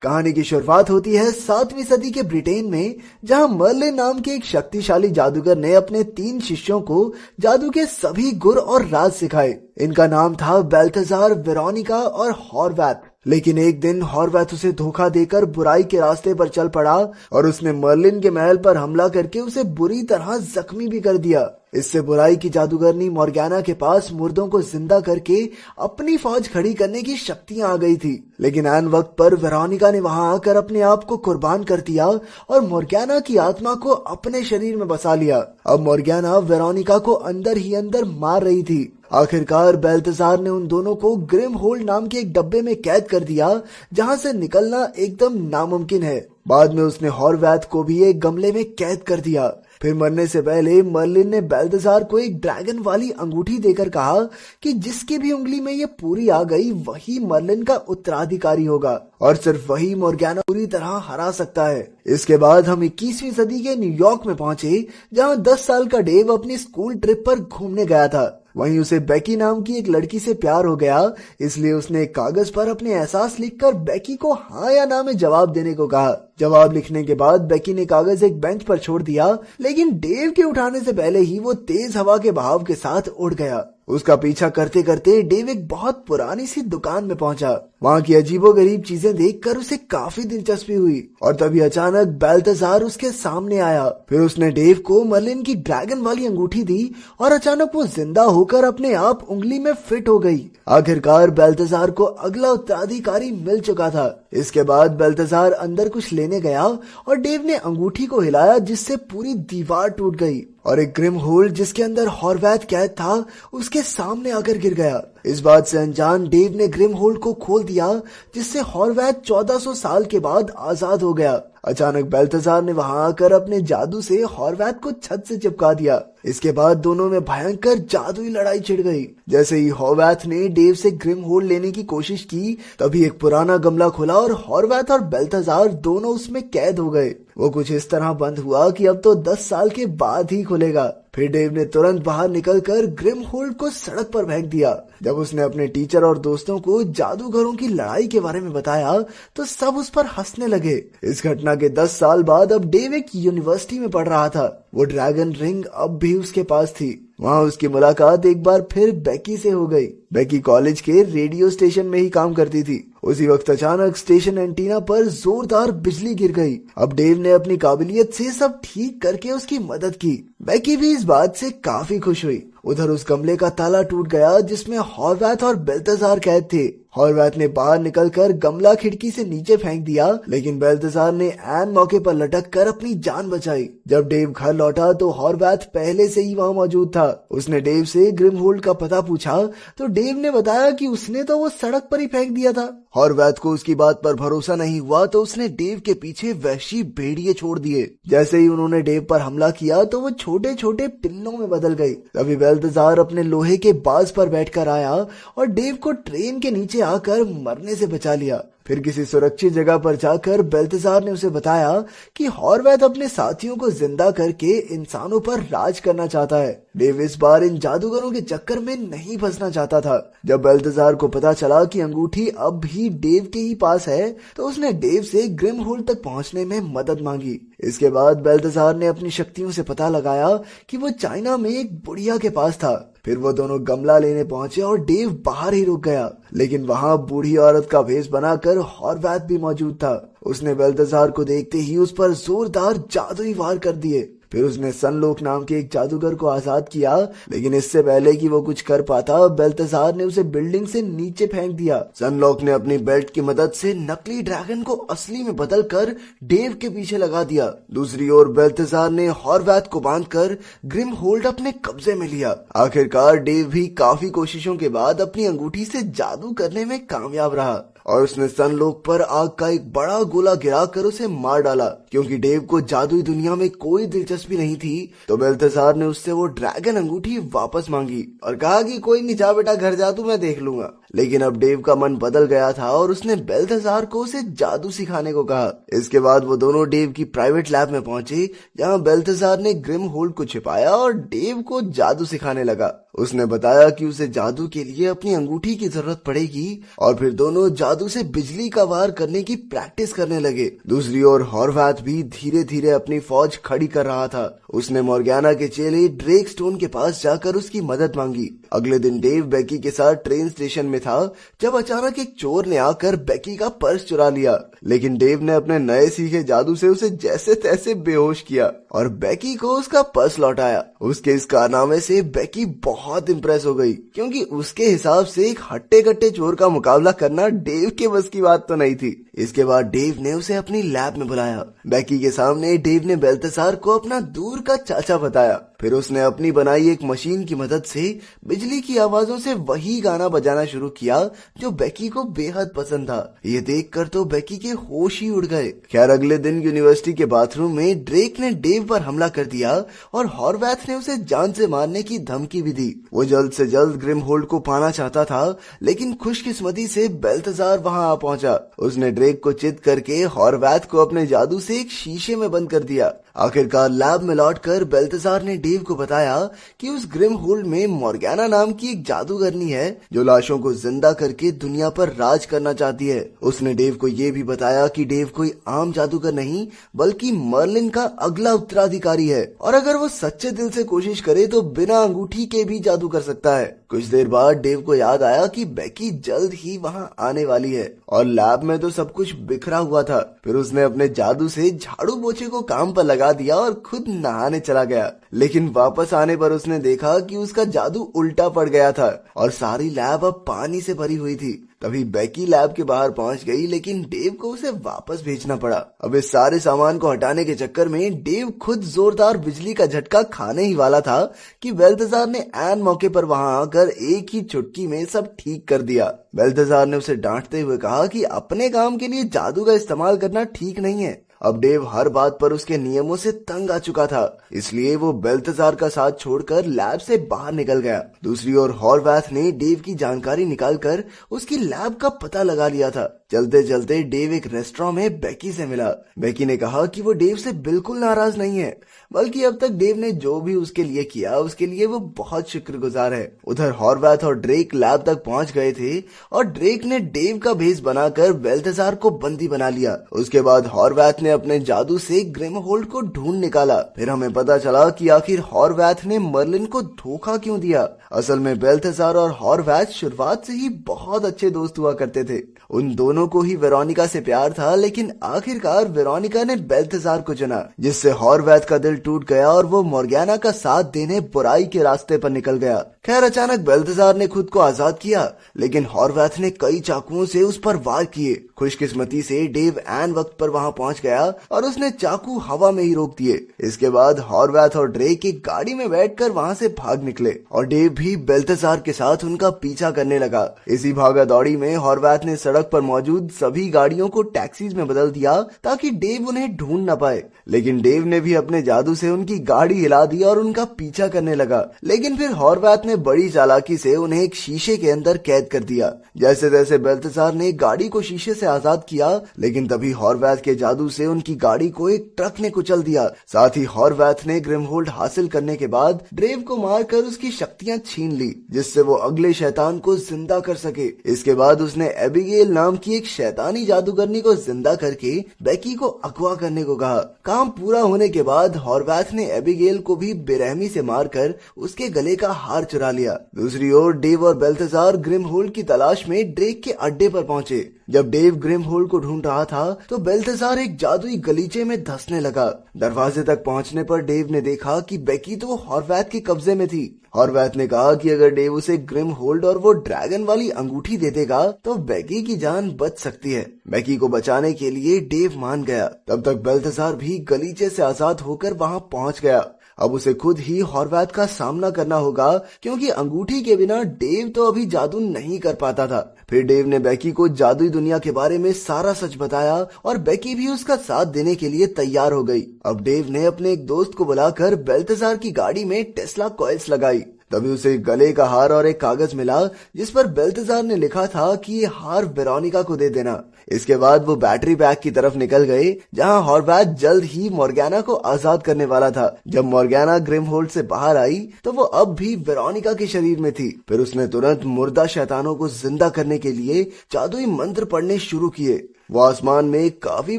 S7: कहानी की शुरुआत होती है 7वीं सदी के ब्रिटेन में, जहां मर्लिन नाम के एक शक्तिशाली जादूगर ने अपने 3 शिष्यों को जादू के सभी गुर और राज सिखाए। इनका नाम था बेल्थेजार, वेरोनिका और हॉर्वैथ। लेकिन एक दिन हॉर्वैथ उसे धोखा देकर बुराई के रास्ते पर चल पड़ा और उसने मर्लिन के महल पर हमला करके उसे बुरी तरह जख्मी भी कर दिया। इससे बुराई की जादूगरनी मॉर्गेना के पास मुर्दों को जिंदा करके अपनी फौज खड़ी करने की शक्तियां आ गई थी। लेकिन ऐन वक्त पर वेरोनिका ने वहां आकर अपने आप को कुर्बान कर दिया और मॉर्गेना की आत्मा को अपने शरीर में बसा लिया। अब मॉर्गेना वेरोनिका को अंदर ही अंदर मार रही थी। आखिरकार बेल्थेजार ने उन दोनों को ग्रिम होल्ड नाम के एक डब्बे में कैद कर दिया, जहां से निकलना एकदम नामुमकिन है। बाद में उसने हॉर्वैथ को भी एक गमले में कैद कर दिया। फिर मरने से पहले मर्लिन ने बेल्थेजार को एक ड्रैगन वाली अंगूठी देकर कहा कि जिसकी भी उंगली में ये पूरी आ गई वही मर्लिन का उत्तराधिकारी होगा और सिर्फ वही मॉर्गेना पूरी तरह हरा सकता है। इसके बाद हम 21वीं सदी के न्यूयॉर्क में पहुंचे, जहां 10 साल का डेव अपनी स्कूल ट्रिप पर घूमने गया था। वहीं उसे बेकी नाम की एक लड़की से प्यार हो गया, इसलिए उसने एक कागज पर अपने एहसास लिखकर बेकी को हाँ या ना में जवाब देने को कहा। जवाब लिखने के बाद बेकी ने कागज एक बेंच पर छोड़ दिया, लेकिन डेव के उठाने से पहले ही वो तेज हवा के बहाव के साथ उड़ गया। उसका पीछा करते करते डेव एक बहुत पुरानी सी दुकान में पहुंचा। वहां की अजीबोगरीब चीजें देखकर उसे काफी दिलचस्पी हुई और तभी अचानक बेल्थेजार उसके सामने आया। फिर उसने डेव को मर्लिन की ड्रैगन वाली अंगूठी दी और अचानक वो जिंदा होकर अपने आप उंगली में फिट हो गई। आखिरकार बेल्थेजार को अगला उत्तराधिकारी मिल चुका था। इसके बाद बेल्थेजार अंदर कुछ लेने गया और डेव ने अंगूठी को हिलाया, जिससे पूरी दीवार टूट गई और एक ग्रिम होल्ड जिसके अंदर हॉर्वैथ कैद था उसके सामने आकर गिर गया। इस बात से अनजान डेव ने ग्रिम होल्ड को खोल दिया, जिससे हॉर्वैथ 1400 साल के बाद आजाद हो गया। अचानक बेल्थेजार ने वहां आकर अपने जादू से हॉर्वैथ को छत से चिपका दिया। इसके बाद दोनों में भयंकर जादुई लड़ाई छिड़ गई। जैसे ही हॉर्वैथ ने डेव से ग्रिम होल्ड लेने की कोशिश की, तभी एक पुराना गमला खुला और हॉर्वैथ और बेल्थेजार दोनों उसमें कैद हो गए। वो कुछ इस तरह बंद हुआ कि अब तो 10 साल के बाद ही खुलेगा। फिर डेव ने तुरंत बाहर निकलकर ग्रिम होल्ड को सड़क पर फेंक दिया। जब उसने अपने टीचर और दोस्तों को जादूगरों की लड़ाई के बारे में बताया तो सब उस पर हंसने लगे। इस घटना के 10 साल बाद अब डेव एक यूनिवर्सिटी में पढ़ रहा था। वो ड्रैगन रिंग अब भी उसके पास थी। वहां उसकी मुलाकात एक बार फिर बेकी से हो गई। बेकी कॉलेज के रेडियो स्टेशन में ही काम करती थी। उसी वक्त अचानक स्टेशन एंटीना पर जोरदार बिजली गिर गई। अब डेव ने अपनी काबिलियत से सब ठीक करके उसकी मदद की। बेकी भी इस बात से काफी खुश हुई। उधर उस गमले का ताला टूट गया जिसमें हॉर्वैथ और बेल्थेजार कैद थे। हॉर्वैथ ने बाहर निकलकर गमला खिड़की से नीचे फेंक दिया, लेकिन बेल्थेजार ने ऐन मौके पर लटक कर अपनी जान बचाई। जब डेव घर लौटा तो हॉर्वैथ पहले से ही वहां मौजूद था। उसने डेव से ग्रिम होल्ड का पता पूछा तो डेव ने बताया कि उसने तो वो सड़क पर ही फेंक दिया था। हॉर्वैथ को उसकी बात पर भरोसा नहीं हुआ तो उसने डेव के पीछे वहशी भेड़िए छोड़ दिए। जैसे ही उन्होंने डेव पर हमला किया तो वो छोटे छोटे पिल्लों में बदल गई। तभी बेल्थेजार अपने लोहे के बाज पर बैठकर आया और डेव को ट्रेन के नीचे आकर मरने से बचा लिया। फिर किसी सुरक्षित जगह पर जाकर बेल्तजार ने उसे बताया कि हॉर्वैथ अपने साथियों को जिंदा करके इंसानों पर राज करना चाहता है। डेव इस बार इन जादूगरों के चक्कर में नहीं फंसना चाहता था। जब बेल्तजार को पता चला कि अंगूठी अब भी डेव के ही पास है, तो उसने डेव से ग्रिमहोल्ड तक पहुंचने में मदद मांगी। इसके बाद बेल्तजार ने अपनी शक्तियों से पता लगाया कि वो चाइना में एक बुढ़िया के पास था। फिर वो दोनों गमला लेने पहुंचे और डेव बाहर ही रुक गया, लेकिन वहां बूढ़ी औरत का भेष बनाकर हॉर्वैथ भी मौजूद था। उसने बेल्तजार को देखते ही उस पर जोरदार जादुई वार कर दिए। फिर उसने सनलोक नाम के एक जादूगर को आजाद किया, लेकिन इससे पहले कि वो कुछ कर पाता, बेल्तजार ने उसे बिल्डिंग से नीचे फेंक दिया। सनलोक ने अपनी बेल्ट की मदद से नकली ड्रैगन को असली में बदलकर डेव के पीछे लगा दिया। दूसरी ओर बेल्तजार ने हॉर्वैथ को बांधकर ग्रिमहोल्ड अपने कब्जे में लिया। आखिरकार डेव भी काफी कोशिशों के बाद अपनी अंगूठी से जादू करने में कामयाब रहा और उसने सनलोक पर आग का एक बड़ा गोला गिराकर उसे मार डाला। क्योंकि डेव को जादुई दुनिया में कोई दिलचस्पी नहीं थी, तो बेल्तजार ने उससे वो ड्रैगन अंगूठी वापस मांगी और कहा कि कोई नहीं, जा बेटा घर जा, तू मैं देख लूंगा। लेकिन अब डेव का मन बदल गया था और उसने बेल्तजार को उसे जादू सिखाने को कहा। इसके बाद वो दोनों डेव की प्राइवेट लैब में पहुंचे, जहां बेल्तजार ने ग्रिमहोल्ड को छिपाया और डेव को जादू सिखाने लगा। उसने बताया कि उसे जादू के लिए अपनी अंगूठी की जरूरत पड़ेगी और फिर दोनों जादू से बिजली का वार करने की प्रैक्टिस करने लगे। दूसरी ओर हॉर्वैथ भी धीरे धीरे अपनी फौज खड़ी कर रहा था। उसने मॉर्गैना के चेले ड्रेक स्टोन के पास जाकर उसकी मदद मांगी। अगले दिन डेव बेकी के साथ ट्रेन स्टेशन में था, जब अचानक एक चोर ने आकर बेकी का पर्स चुरा लिया। लेकिन डेव ने अपने नए सीखे जादू से उसे जैसे तैसे बेहोश किया और बेकी को उसका पर्स लौटाया। उसके इस कारनामे से बेकी बहुत इम्प्रेस हो गई, क्योंकि उसके हिसाब से एक हट्टे कट्टे चोर का मुकाबला करना डेव के बस की बात तो नहीं थी। इसके बाद डेव ने उसे अपनी लैब में बुलाया। बेकी के सामने डेव ने बेल्तजार को अपना दूर का चाचा बताया। फिर उसने अपनी बनाई एक मशीन की मदद से बिजली की आवाजों से वही गाना बजाना शुरू किया जो बेकी को बेहद पसंद था। ये देखकर तो बेकी के होश ही उड़ गए। खैर, अगले दिन यूनिवर्सिटी के बाथरूम में ड्रेक ने डेव पर हमला कर दिया और हॉर्वैथ ने उसे जान से मारने की धमकी भी दी। वो जल्द से जल्द ग्रिमहोल्ड को पाना चाहता था, लेकिन खुशकिस्मती से बेल्तजार वहां आ पहुंचा। उसने ड्रेक को चित करके हॉर्वैथ को अपने जादू से एक शीशे में बंद कर दिया। आखिरकार लैब में लौटकर बेल्तजार ने डेव को बताया कि उस ग्रिमहोल्ड में मॉर्गैना नाम की एक जादूगरनी है जो लाशों को जिंदा करके दुनिया पर राज करना चाहती है। उसने डेव को ये भी बताया कि डेव कोई आम जादूगर नहीं, बल्कि मर्लिन का अगला उत्तराधिकारी है और अगर वो सच्चे दिल से कोशिश करे तो बिना अंगूठी के भी जादू कर सकता है। कुछ देर बाद डेव को याद आया कि बेकी जल्द ही वहां आने वाली है और लैब में तो सब कुछ बिखरा हुआ था। फिर उसने अपने जादू से झाड़ू पोछे को काम पर लगा दिया और खुद नहाने चला गया। लेकिन वापस आने पर उसने देखा कि उसका जादू उल्टा पड़ गया था और सारी लैब अब पानी से भरी हुई थी। तभी बेकी लैब के बाहर पहुंच गई, लेकिन डेव को उसे वापस भेजना पड़ा। अब इस सारे सामान को हटाने के चक्कर में डेव खुद जोरदार बिजली का झटका खाने ही वाला था कि बेल्तजार ने ऐन मौके पर वहां आकर एक ही चुटकी में सब ठीक कर दिया। बेल्तजार ने उसे डांटते हुए कहा कि अपने काम के लिए जादू का इस्तेमाल करना ठीक नहीं है। अब डेव हर बात पर उसके नियमों से तंग आ चुका था, इसलिए वो बेल्तजार का साथ छोड़कर लैब से बाहर निकल गया। दूसरी ओर हॉर्वैथ ने डेव की जानकारी निकालकर उसकी लैब का पता लगा लिया था। चलते चलते डेव एक रेस्टोरेंट में बेकी से मिला। बेकी ने कहा कि वो डेव से बिल्कुल नाराज नहीं है, बल्कि अब तक डेव ने जो भी उसके लिए किया उसके लिए वो बहुत शुक्रगुजार है। उधर हॉर्वैथ और ड्रेक लैब तक पहुंच गए थे और ड्रेक ने डेव का भेष बनाकर बेल्तजार को बंदी बना लिया। उसके बाद हॉर्वैथ ने अपने जादू से ग्रिमहोल्ड को ढूंढ निकाला। फिर हमें पता चला कि आखिर हॉर्वैथ ने मर्लिन को धोखा क्यों दिया। असल में बेल्तजार और हॉर्वैथ शुरुआत से ही बहुत अच्छे दोस्त हुआ करते थे। उन दोनों को ही वेरोनिका से प्यार था, लेकिन आखिरकार वेरोनिका ने बेल्तजार को चुना, जिससे हॉर्वैथ का दिल टूट गया और वो मॉर्गैना का साथ देने बुराई के रास्ते पर निकल गया। खैर, अचानक बेल्तजार ने खुद को आजाद किया, लेकिन हॉर्वैथ ने कई चाकुओं से उस पर वार किए। खुशकिस्मती से डेव एन वक्त पर वहां पहुंच गया और उसने चाकू हवा में ही रोक दिए। इसके बाद हॉर्वैथ और ड्रेक एक गाड़ी में बैठकर वहां से भाग निकले और डेव भी बेल्थेसार के साथ उनका पीछा करने लगा। इसी भागा दौड़ी में हॉर्वैथ ने सड़क पर मौजूद सभी गाड़ियों को टैक्सीज में बदल दिया ताकि डेव उन्हें ढूंढ न पाए। लेकिन डेव ने भी अपने जादू से उनकी गाड़ी हिला दी और उनका पीछा करने लगा। लेकिन फिर हॉर्वैथ ने बड़ी चालाकी से उन्हें एक शीशे के अंदर कैद कर दिया। जैसे जैसे बेल्थेसार ने गाड़ी को शीशे से आजाद किया, लेकिन तभी हॉर्वैथ के जादू से उनकी गाड़ी को एक ट्रक ने कुचल दिया। साथ ही हॉर्वैथ ने ग्रिमहोल्ड हासिल करने के बाद ड्रेव को मारकर उसकी शक्तियां छीन ली, जिससे वो अगले शैतान को जिंदा कर सके। इसके बाद उसने एबिगेल नाम की एक शैतानी जादूगरनी को जिंदा करके बेकी को अगवा करने को कहा। काम पूरा होने के बाद हॉर्वैथ ने एबिगेल को भी बेरहमी से मारकर उसके गले का हार चुरा लिया। दूसरी ओर डेव और बेल्थेसार ग्रिमहोल्ड की तलाश में ड्रेक के अड्डे पर पहुंचे। जब डेव ग्रिमहोल्ड को ढूंढ रहा था तो बेल्थेसार एक जादुई गलीचे में धंसने लगा। दरवाजे तक पहुंचने पर डेव ने देखा कि बेकी तो हॉर्वैथ के कब्जे में थी। हॉर्वैथ ने कहा कि अगर डेव उसे ग्रिमहोल्ड और वो ड्रैगन वाली अंगूठी दे देगा तो बेकी की जान बच सकती है। बेकी को बचाने के लिए डेव मान गया। तब तक बेल्थेसार भी गलीचे से आजाद होकर वहां पहुंच गया। अब उसे खुद ही हॉर्वैथ का सामना करना होगा, क्योंकि अंगूठी के बिना डेव तो अभी जादू नहीं कर पाता था। फिर डेव ने बेकी को जादुई दुनिया के बारे में सारा सच बताया और बेकी भी उसका साथ देने के लिए तैयार हो गई। अब डेव ने अपने एक दोस्त को बुलाकर बेल्थेसार की गाड़ी में टेस्ला कॉइल्स लगाई। तभी उसे गले का हार और एक कागज मिला जिस पर बेल्थेसार ने लिखा था कि ये हार वेरोनिका को दे देना। इसके बाद वो बैटरी पैक की तरफ निकल गए, जहां हॉर्वैथ जल्द ही मॉर्गैना को आजाद करने वाला था। जब मॉर्गैना ग्रिमहोल्ड से बाहर आई तो वो अब भी वेरोनिका के शरीर में थी। फिर उसने तुरंत मुर्दा शैतानों को जिंदा करने के लिए जादुई मंत्र पढ़ने शुरू किए। वो आसमान में काफी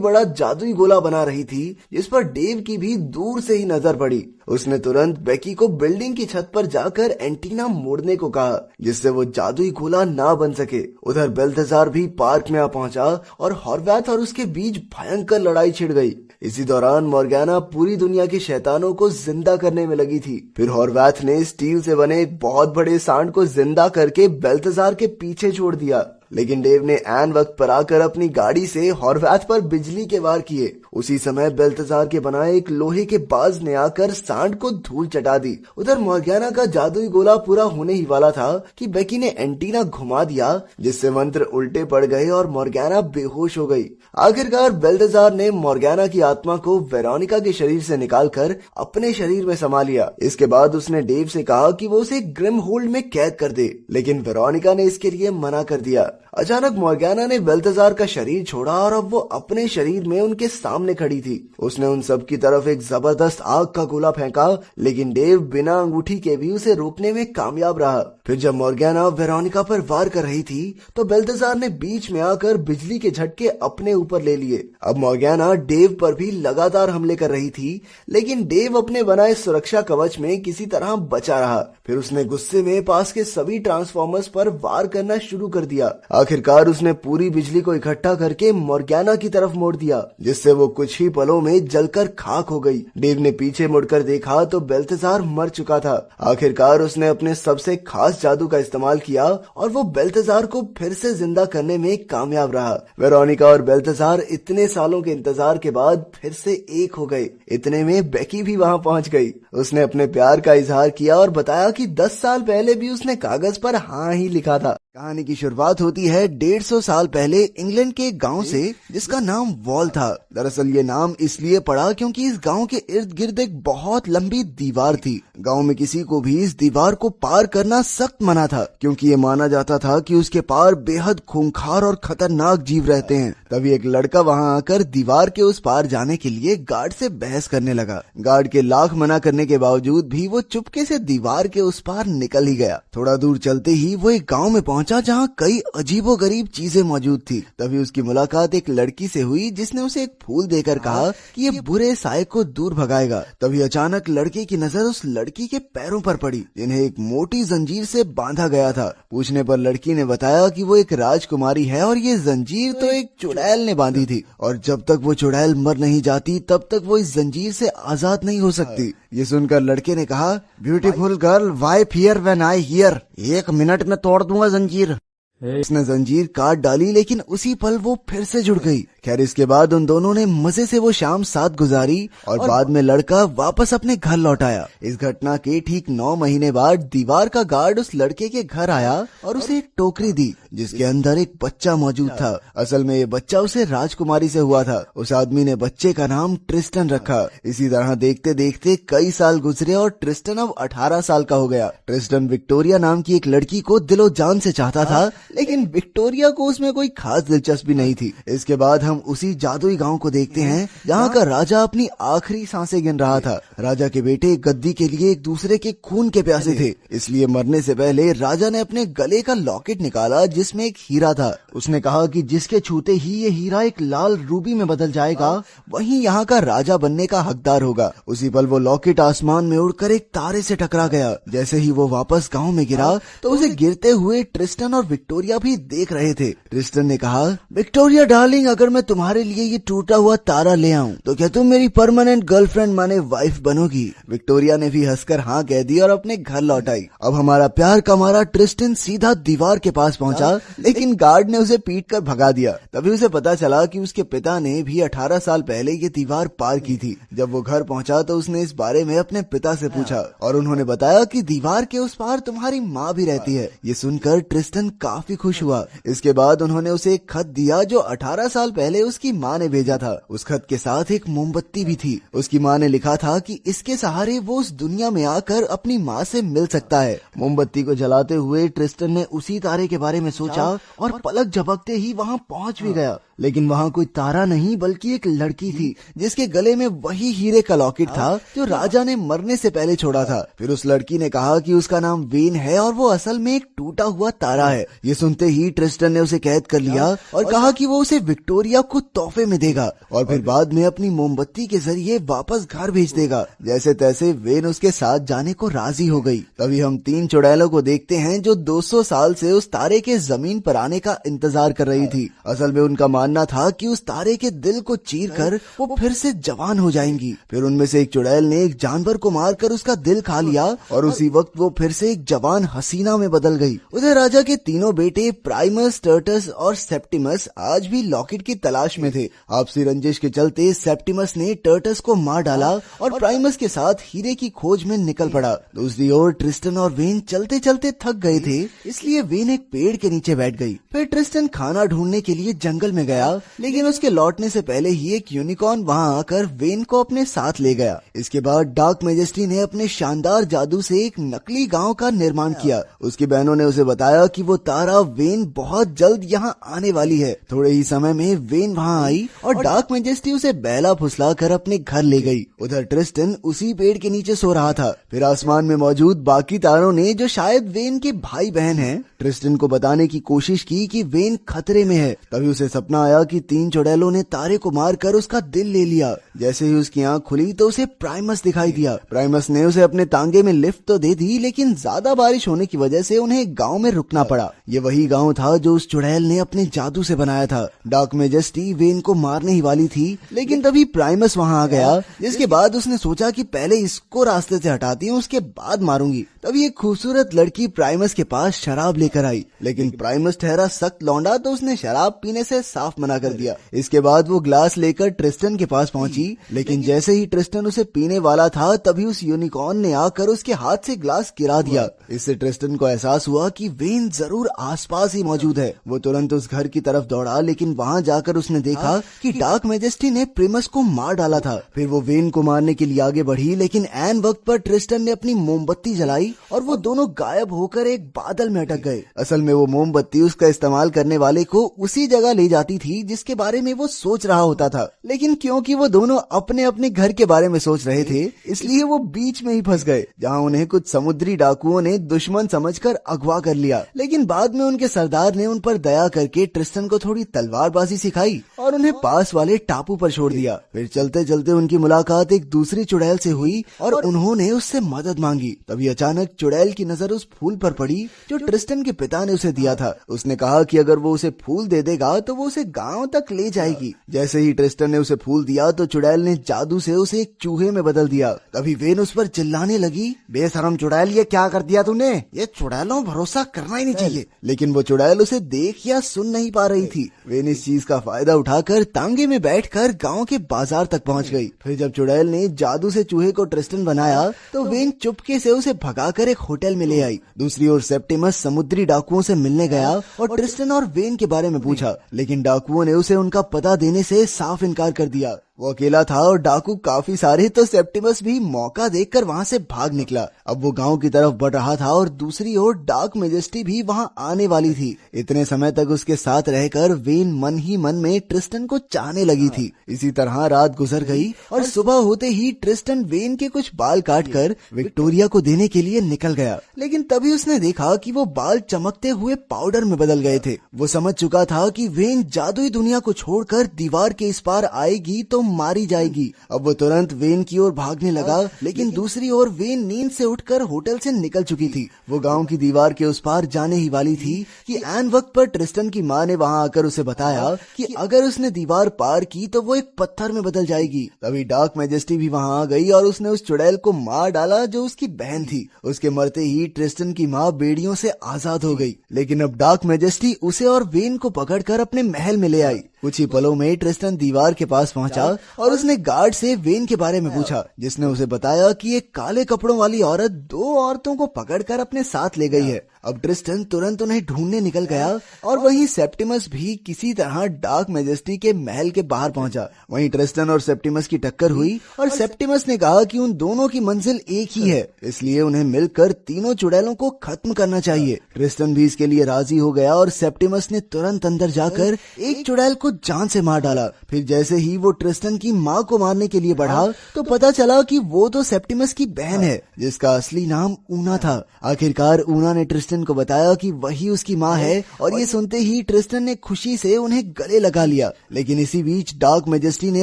S7: बड़ा जादुई गोला बना रही थी, जिस पर डेव की भी दूर से ही नजर पड़ी। उसने तुरंत बेकी को बिल्डिंग की छत पर जाकर एंटीना मोड़ने को कहा, जिससे वो जादुई गोला ना बन सके। उधर बेल्थेसार भी पार्क में आ पहुंचा और हॉर्वैथ और उसके बीच भयंकर लड़ाई छिड़ गई। इसी दौरान मॉर्गैना पूरी दुनिया के शैतानों को जिंदा करने में लगी थी। फिर हॉर्वैथ ने स्टील से बने एक बहुत बड़े सांड को जिंदा करके बेल्थेसार के पीछे छोड़ दिया। लेकिन डेव ने ऐन वक्त पर आकर अपनी गाड़ी से हॉर्वैथ पर बिजली के वार किए। उसी समय बेल्थेसार के बनाए एक लोहे के बाज ने आकर सांड को धूल चटा दी। उधर मॉर्गैना का जादुई गोला पूरा होने ही वाला था कि बेकी ने एंटीना घुमा दिया, जिससे मंत्र उल्टे पड़ गए और मॉर्गैना बेहोश हो गई। आखिरकार बेल्थेसार ने मॉर्गैना की आत्मा को वेरोनिका के शरीर से निकालकर अपने शरीर में समा लिया। इसके बाद उसने डेव से कहा कि वो उसे ग्रिमहोल्ड में कैद कर दे, लेकिन वेरोनिका ने इसके लिए मना कर दिया। अचानक मॉर्गैना ने बेल्थेसार का शरीर छोड़ा और अब वो अपने शरीर में उनके सामने खड़ी थी। उसने उन सब की तरफ एक जबरदस्त आग का गोला फेंका, लेकिन डेव बिना अंगूठी के भी उसे रोकने में कामयाब रहा। फिर जब मॉर्गैना वेरोनिका पर वार कर रही थी तो बेल्थेसार ने बीच में आकर बिजली के झटके अपने ऊपर ले लिए। अब मॉर्गैना डेव पर भी लगातार हमले कर रही थी, लेकिन डेव अपने बनाए सुरक्षा कवच में किसी तरह बचा रहा। फिर उसने गुस्से में पास के सभी ट्रांसफॉर्मर्स पर वार करना शुरू कर दिया। आखिरकार उसने पूरी बिजली को इकट्ठा करके मॉर्गैना की तरफ मोड़ दिया, जिससे वो कुछ ही पलों में जलकर खाक हो गई। डेव ने पीछे मुड़कर देखा तो बेल्थेसार मर चुका था। आखिरकार उसने अपने सबसे खास जादू का इस्तेमाल किया और वो बेल्थेसार को फिर से जिंदा करने में कामयाब रहा। वेरोनिका और बेल्थेसार इतने सालों के इंतजार के बाद फिर से एक हो गए। इतने में बेकी भी वहां पहुंच गई। उसने अपने प्यार का इजहार किया और बताया कि 10 साल पहले भी उसने कागज पर हाँ ही लिखा था। कहानी की शुरुआत होती है 150 साल पहले इंग्लैंड के एक गांव से, जिसका नाम वॉल था। दरअसल ये नाम इसलिए पड़ा क्योंकि इस गांव के इर्द गिर्द एक बहुत लंबी दीवार थी। गांव में किसी को भी इस दीवार को पार करना सख्त मना था, क्योंकि ये माना जाता था कि उसके पार बेहद खूंखार और खतरनाक जीव रहते हैं। तभी एक लड़का वहां आकर दीवार के उस पार जाने के लिए गार्ड से बहस करने लगा। गार्ड के लाख मना करने के बावजूद भी वो चुपके से दीवार के उस पार निकल ही गया। थोड़ा दूर चलते ही वो एक गांव में पहुंचा जहां कई अजीबोगरीब चीजें मौजूद थी। तभी उसकी मुलाकात एक लड़की से हुई, जिसने उसे एक फूल देकर कहा कि ये बुरे साए को दूर भगाएगा। तभी अचानक लड़के की नजर उस लड़की के पैरों पर पड़ी, जिन्हें एक मोटी जंजीर से बांधा गया था। पूछने पर लड़की ने बताया कि वो एक राजकुमारी है और ये जंजीर तो एक चुड़ैल ने बांधी थी, और जब तक वो चुड़ैल मर नहीं जाती तब तक वो इस जंजीर से आजाद नहीं हो सकती। ये सुनकर लड़के ने कहा, beautiful girl, why fear when I hear? 1 minute में तोड़ दूंगा जंजीर। उसने जंजीर काट डाली, लेकिन उसी पल वो फिर से जुड़ गई। खैर इसके बाद उन दोनों ने मजे से वो शाम साथ गुजारी और बाद में लड़का वापस अपने घर लौट आया। इस घटना के ठीक 9 महीने बाद दीवार का गार्ड उस लड़के के घर आया और उसे एक टोकरी दी जिसके अंदर एक बच्चा मौजूद था। असल में ये बच्चा उसे राजकुमारी से हुआ था। उस आदमी ने बच्चे का नाम ट्रिस्टन रखा। इसी तरह देखते देखते कई साल गुजरे और ट्रिस्टन अब 18 साल का हो गया। ट्रिस्टन विक्टोरिया नाम की एक लड़की को दिलो जान से चाहता था, लेकिन विक्टोरिया को उसमें कोई खास दिलचस्पी नहीं थी। इसके बाद हम उसी जादुई गांव को देखते हैं जहां का राजा अपनी आखिरी सांसें गिन रहा था। राजा के बेटे गद्दी के लिए एक दूसरे के खून के प्यासे थे, इसलिए मरने से पहले राजा ने अपने गले का लॉकेट निकाला जिसमें एक हीरा था। उसने कहा कि जिसके छूते ही ये हीरा एक लाल रूबी में बदल जाएगा वही यहाँ का राजा बनने का हकदार होगा। उसी पल वो लॉकेट आसमान में उड़कर एक तारे से टकरा गया। जैसे ही वो वापस गांव में गिरा तो उसे गिरते हुए ट्रिस्टन और विक्टोरिया भी देख रहे थे। ट्रिस्टन ने कहा, विक्टोरिया डार्लिंग, अगर मैं तुम्हारे लिए ये टूटा हुआ तारा ले आऊं तो क्या तुम मेरी परमानेंट गर्लफ्रेंड माने वाइफ बनोगी? विक्टोरिया ने भी हंसकर हाँ कह दी और अपने घर लौट आई। अब हमारा प्यार का मारा ट्रिस्टन सीधा दीवार के पास पहुंचा, लेकिन गार्ड ने उसे पीट कर भगा दिया। तभी उसे पता चला कि उसके पिता ने भी 18 साल पहले ये दीवार पार की थी। जब वो घर पहुंचा तो उसने इस बारे में अपने पिता से पूछा और उन्होंने बताया कि दीवार के उस पार तुम्हारी माँ भी रहती है। ये सुनकर ट्रिस्टन काफी खुश हुआ। इसके बाद उन्होंने उसे एक खत दिया जो 18 साल पहले उसकी माँ ने भेजा था। उस खत के साथ एक मोमबत्ती भी थी। उसकी माँ ने लिखा था कि इसके सहारे वो उस दुनिया में आकर अपनी माँ से मिल सकता है। मोमबत्ती को जलाते हुए ट्रिस्टन ने उसी तारे के बारे में सोचा और पलक झपकते ही वहाँ पहुँच भी गया। लेकिन वहाँ कोई तारा नहीं बल्कि एक लड़की थी जिसके गले में वही हीरे का लॉकेट था जो राजा ने मरने से पहले छोड़ा था। फिर उस लड़की ने कहा कि उसका नाम वेन है और वो असल में एक टूटा हुआ तारा है। ये सुनते ही ट्रिस्टन ने उसे कैद कर लिया और कहा कि वो उसे विक्टोरिया को तोहफे में देगा और फिर बाद में अपनी मोमबत्ती के जरिए वापस घर भेज देगा। जैसे तैसे वेन उसके साथ जाने को राजी हो गई। तभी हम 3 चुड़ैलों को देखते हैं जो 200 साल से उस तारे के जमीन पर आने का इंतजार कर रही थी। असल में उनका मानना था कि उस तारे के दिल को चीरकर वो फिर से जवान हो जाएंगी। फिर उनमें से एक चुड़ैल ने एक जानवर को मारकर उसका दिल खा लिया और उसी वक्त वो फिर से एक जवान हसीना में बदल गई। उधर राजा के तीनों बेटे प्राइमस, टर्टस और सेप्टिमस आज भी लॉकेट की तलाश में थे। आपसी रंजिश के चलते सेप्टिमस ने टर्टस को मार डाला और प्राइमस के साथ हीरे की खोज में निकल पड़ा। दूसरी ओर ट्रिस्टन और वेन चलते चलते थक गए थे, इसलिए वेन एक पेड़ के नीचे बैठ गई। फिर ट्रिस्टन खाना ढूंढने के लिए जंगल में गया, लेकिन उसके लौटने से पहले ही एक यूनिकॉर्न वहां आकर वेन को अपने साथ ले गया। इसके बाद डार्क मैजेस्टी ने अपने शानदार जादू से एक नकली गांव का निर्माण किया। उसकी बहनों ने उसे बताया कि वो तारा वेन बहुत जल्द यहाँ आने वाली है। थोड़े ही समय में वेन वहाँ आई और डार्क मैजेस्टी उसे बहला फुसला कर अपने घर ले गई। उधर ट्रिस्टन उसी पेड़ के नीचे सो रहा था। फिर आसमान में मौजूद बाकी तारों ने, जो शायद वेन के भाई बहन हैं, ट्रिस्टन को बताने की कोशिश की कि वेन खतरे में है। तभी उसे सपना आया कि 3 चुड़ैलों ने तारे को मारकर उसका दिल ले लिया। जैसे ही उसकी आंख खुली तो उसे प्राइमस दिखाई दिया। प्राइमस ने उसे अपने तांगे में लिफ्ट तो दे दी, लेकिन ज्यादा बारिश होने की वजह से उन्हें गांव में रुकना पड़ा। ये वही गांव था जो उस चुड़ैल ने अपने जादू से बनाया था। डार्क मैजेस्टी वेन को मारने ही वाली थी, लेकिन तभी प्राइमस वहां आ गया, जिसके बाद उसने सोचा कि पहले इसको रास्ते से हटाती हूँ, उसके बाद मारूंगी। तभी एक खूबसूरत लड़की प्राइमस के पास शराब लेकर आई, लेकिन प्राइमस ठहरा सख्त लौंडा तो उसने शराब पीने से साफ मना कर दिया। इसके बाद वो ग्लास लेकर ट्रिस्टन के पास पहुंची, लेकिन जैसे ही ट्रिस्टन उसे पीने वाला था तभी उस यूनिकॉर्न ने आकर उसके हाथ से ग्लास गिरा दिया। इससे ट्रिस्टन को एहसास हुआ कि वेन जरूर आसपास ही मौजूद है। वो तुरंत उस घर की तरफ दौड़ा, लेकिन वहां जाकर उसने देखा कि डार्क मैजेस्टी ने प्राइमस को मार डाला था। फिर वो वेन को मारने के लिए आगे बढ़ी, लेकिन ऐन वक्त पर ट्रिस्टन ने अपनी मोमबत्ती जलाई और वो दोनों गायब होकर एक बादल में अटक गए। असल में वो मोमबत्ती उसका इस्तेमाल करने वाले को उसी जगह ले जाती थी जिसके बारे में वो सोच रहा होता था, लेकिन क्योंकि वो दोनों अपने अपने घर के बारे में सोच रहे थे, इसलिए वो बीच में ही फंस गए, जहां उन्हें कुछ समुद्री डाकुओं ने दुश्मन समझकर अगवा कर लिया। लेकिन बाद में उनके सरदार ने उन पर दया करके ट्रिस्टन को थोड़ी तलवारबाजी सिखाई और उन्हें पास वाले टापू पर छोड़ दिया। फिर चलते चलते उनकी मुलाकात एक दूसरी चुड़ैल से हुई और उन्होंने उससे मदद मांगी। तभी अचानक चुड़ैल की नजर उस फूल पर पड़ी जो ट्रिस्टन के पिता ने उसे दिया था। उसने कहा कि अगर वो उसे फूल दे देगा तो वो उसे गांव तक ले जाएगी। जैसे ही ट्रिस्टन ने उसे फूल दिया तो चुड़ैल ने जादू से उसे एक चूहे में बदल दिया। तभी वेन उस पर चिल्लाने लगी, बेशरम चुड़ैल, ये क्या कर दिया तूने? ये चुड़ैलों भरोसा करना ही नहीं चाहिए। लेकिन वो चुड़ैल उसे देख या सुन नहीं पा रही थी। वेन इस चीज का फायदा उठाकर तांगे में बैठकर गांव के बाजार तक पहुंच गई। फिर जब चुड़ैल ने जादू से चूहे को ट्रिस्टन बनाया तो वेन चुपके से उसे भगाकर एक होटल में ले आई। दूसरी ओर सेप्टिमस समुद्री डाकुओं से मिलने गया और ट्रिस्टन और वेन के बारे में पूछा, लेकिन डाकुओं ने उसे उनका पता देने से साफ इनकार कर दिया। वो अकेला था और डाकू काफी सारे, तो सेप्टिमस भी मौका देखकर वहाँ से भाग निकला। अब वो गांव की तरफ बढ़ रहा था और दूसरी ओर डार्क मैजेस्टी भी वहाँ आने वाली थी। इतने समय तक उसके साथ रहकर वेन मन ही मन में ट्रिस्टन को चाहने लगी थी। इसी तरह रात गुजर गई और सुबह होते ही ट्रिस्टन वेन के कुछ बाल काटकर विक्टोरिया को देने के लिए निकल गया। लेकिन तभी उसने देखा कि वो बाल चमकते हुए पाउडर में बदल गए थे। वो समझ चुका था कि वेन जादुई दुनिया को छोड़कर दीवार के इस पार आएगी तो मारी जाएगी। अब वो तुरंत वेन की ओर भागने लगा, लेकिन दूसरी ओर वेन नींद से उठकर होटल से निकल चुकी थी। वो गांव की दीवार के उस पार जाने ही वाली थी कि ऐन वक्त पर ट्रिस्टन की माँ ने वहां आकर उसे बताया कि अगर उसने दीवार पार की तो वो एक पत्थर में बदल जाएगी। तभी डार्क मैजेस्टी भी वहां आ गई और उसने उस चुड़ैल को मार डाला जो उसकी बहन थी। उसके मरते ही ट्रिस्टन की माँ बेड़ियों से आजाद हो गई। लेकिन अब डार्क मैजेस्टी उसे और वेन को पकड़कर अपने महल में ले आई। कुछ ही पलों में ट्रिस्टन दीवार के पास पहुंचा और उसने गार्ड से वेन के बारे में पूछा, जिसने उसे बताया कि एक काले कपड़ों वाली औरत 2 औरतों को पकड़कर अपने साथ ले गई है। अब ट्रिस्टन तुरंत उन्हें ढूंढने निकल गया और वहीं सेप्टिमस भी किसी तरह डार्क मैजेस्टी के महल के बाहर पहुंचा। वहीं ट्रिस्टन और सेप्टिमस की टक्कर हुई और सेप्टिमस ने कहा कि उन दोनों की मंजिल एक ही है, इसलिए उन्हें मिलकर तीनों चुड़ैलों को खत्म करना चाहिए। ट्रिस्टन भी इसके लिए राजी हो गया और सेप्टिमस ने तुरंत अंदर जाकर एक चुड़ैल को जान से मार डाला। फिर जैसे ही वो ट्रिस्टन की माँ को मारने के लिए बढ़ा तो पता चला कि वो तो सेप्टिमस की बहन है, जिसका असली नाम ऊना था। आखिरकार ऊना ने ट्रिस्टन को बताया कि वही उसकी माँ है और ये सुनते ही ट्रिस्टन ने खुशी से उन्हें गले लगा लिया। लेकिन इसी बीच डार्क मैजेस्टी ने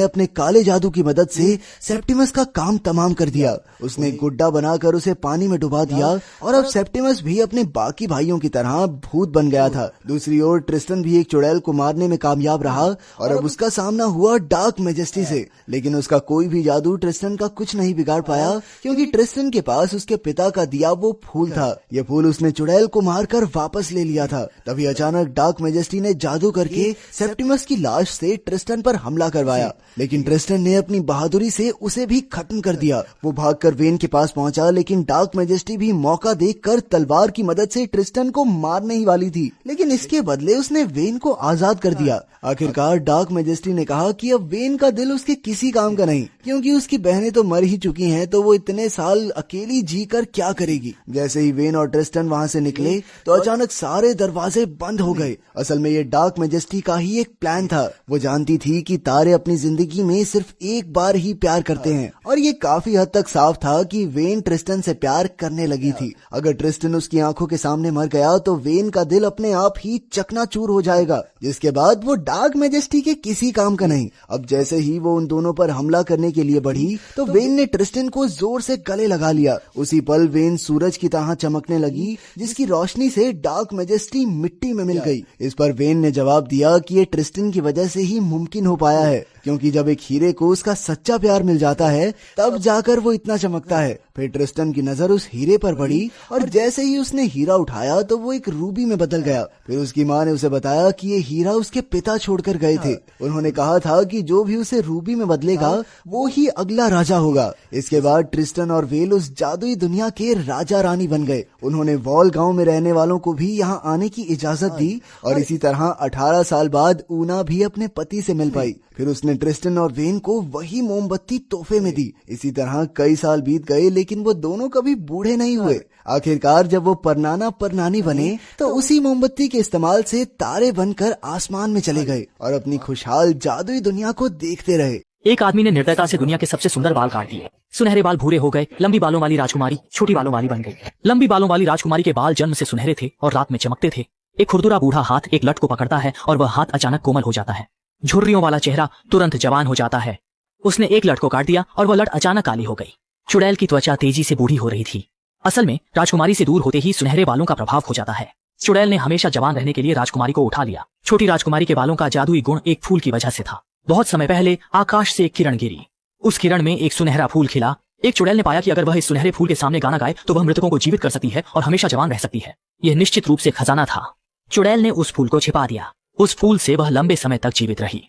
S7: अपने काले जादू की मदद से सेप्टिमस का काम तमाम कर दिया। उसने गुड्डा बनाकर उसे पानी में डुबा दिया और अब सेप्टिमस भी अपने बाकी भाइयों की तरह भूत बन गया था। दूसरी ओर ट्रिस्टन भी एक चुड़ैल को मारने में कामयाब रहा और अब उसका सामना हुआ डार्क मैजेस्टी से। लेकिन उसका कोई भी जादू ट्रिस्टन का कुछ नहीं बिगाड़ पाया, क्योंकि ट्रिस्टन के पास उसके पिता का दिया वो फूल था। ये फूल उसने चुड़ैल को मारकर वापस ले लिया था। तभी अचानक डार्क मैजेस्टी ने जादू करके सेप्टिमस की लाश से ट्रिस्टन पर हमला करवाया, लेकिन ट्रिस्टन ने अपनी बहादुरी से उसे भी खत्म कर दिया। वो भागकर वेन के पास पहुंचा, लेकिन डार्क मैजेस्टी भी मौका देखकर तलवार की मदद से ट्रिस्टन को मारने ही वाली थी, लेकिन इसके बदले उसने वेन को आजाद कर दिया। आखिरकार डार्क मैजेस्टी ने कहा कि अब वेन का दिल उसके किसी काम का नहीं, क्योंकि उसकी बहनें तो मर ही चुकी हैं, तो वो इतने साल अकेली जीकर क्या करेगी। जैसे ही वेन और ट्रिस्टन वहां से निकले तो अचानक सारे दरवाजे बंद हो गए। असल में ये डार्क मैजेस्टी का ही एक प्लान था। वो जानती थी कि तारे अपनी जिंदगी में सिर्फ एक बार ही प्यार करते हैं और ये काफी हद तक साफ था कि वेन ट्रिस्टन से प्यार करने लगी थी। अगर ट्रिस्टन उसकी आंखों के सामने मर गया तो वेन का दिल अपने आप ही चकनाचूर हो जाएगा, जिसके बाद वो डार्क मैजेस्टी के किसी काम का नहीं। अब जैसे ही वो उन दोनों पर हमला करने के लिए बढ़ी तो वेन ने ट्रिस्टन को जोर से गले लगा लिया। उसी पल वेन सूरज की तरह चमकने लगी, जिसकी रोशनी से डार्क मैजेस्टी मिट्टी में मिल गई। इस पर वेन ने जवाब दिया कि ये ट्रिस्टन की वजह से ही मुमकिन हो पाया है, क्योंकि जब एक हीरे को उसका सच्चा प्यार मिल जाता है तब जाकर वो इतना चमकता है। फिर ट्रिस्टन की नजर उस हीरे पर पड़ी और जैसे ही उसने हीरा उठाया तो वो एक रूबी में बदल गया। फिर उसकी माँ ने उसे बताया कि ये हीरा उसके पिता छोड़कर गए थे। उन्होंने कहा था कि जो भी उसे रूबी में बदलेगा वो ही अगला राजा होगा। इसके बाद ट्रिस्टन और वेल उस जादुई दुनिया के राजा रानी बन गए। उन्होंने वॉल गांव में रहने वालों को भी यहाँ आने की इजाजत दी और इसी तरह 18 साल बाद ऊना भी अपने पति से मिल पाई। फिर उसने ट्रिस्टन और वेन को वही मोमबत्ती तोहफे में दी। इसी तरह कई साल बीत गए, लेकिन वो दोनों कभी बूढ़े नहीं हुए। आखिरकार जब वो परनाना परनानी बने तो उसी मोमबत्ती के इस्तेमाल से तारे बनकर आसमान में चले गए और अपनी खुशहाल जादुई दुनिया को देखते रहे।
S8: एक आदमी ने निर्दयता से दुनिया के सबसे सुंदर बाल काट दिए। सुनहरे बाल भूरे हो गए। लंबी बालों वाली राजकुमारी छोटी बालों वाली बन गई। लंबी बालों वाली राजकुमारी के बाल जन्म से सुनहरे थे और रात में चमकते थे। एक खुरदुरा बूढ़ा हाथ एक लट को पकड़ता है और वह हाथ अचानक कोमल हो जाता है। झुर्रियों वाला चेहरा तुरंत जवान हो जाता है। उसने एक लट को काट दिया और वह लट अचानक काली हो गई। चुड़ैल की त्वचा तेजी से बूढ़ी हो रही थी। असल में राजकुमारी से दूर होते ही सुनहरे बालों का प्रभाव हो जाता है। चुड़ैल ने हमेशा जवान रहने के लिए राजकुमारी को उठा लिया। छोटी राजकुमारी के बालों का जादुई गुण एक फूल की वजह से था। बहुत समय पहले आकाश से एक किरण गिरी। उस किरण में एक सुनहरा फूल खिला। एक चुड़ैल ने पाया कि अगर वह इस सुनहरे फूल के सामने गाना गाए तो वह मृतकों को जीवित कर सकती है और हमेशा जवान रह सकती है। यह निश्चित रूप से खजाना था। चुड़ैल ने उस फूल को छिपा दिया। उस फूल से वह लंबे समय तक जीवित रही।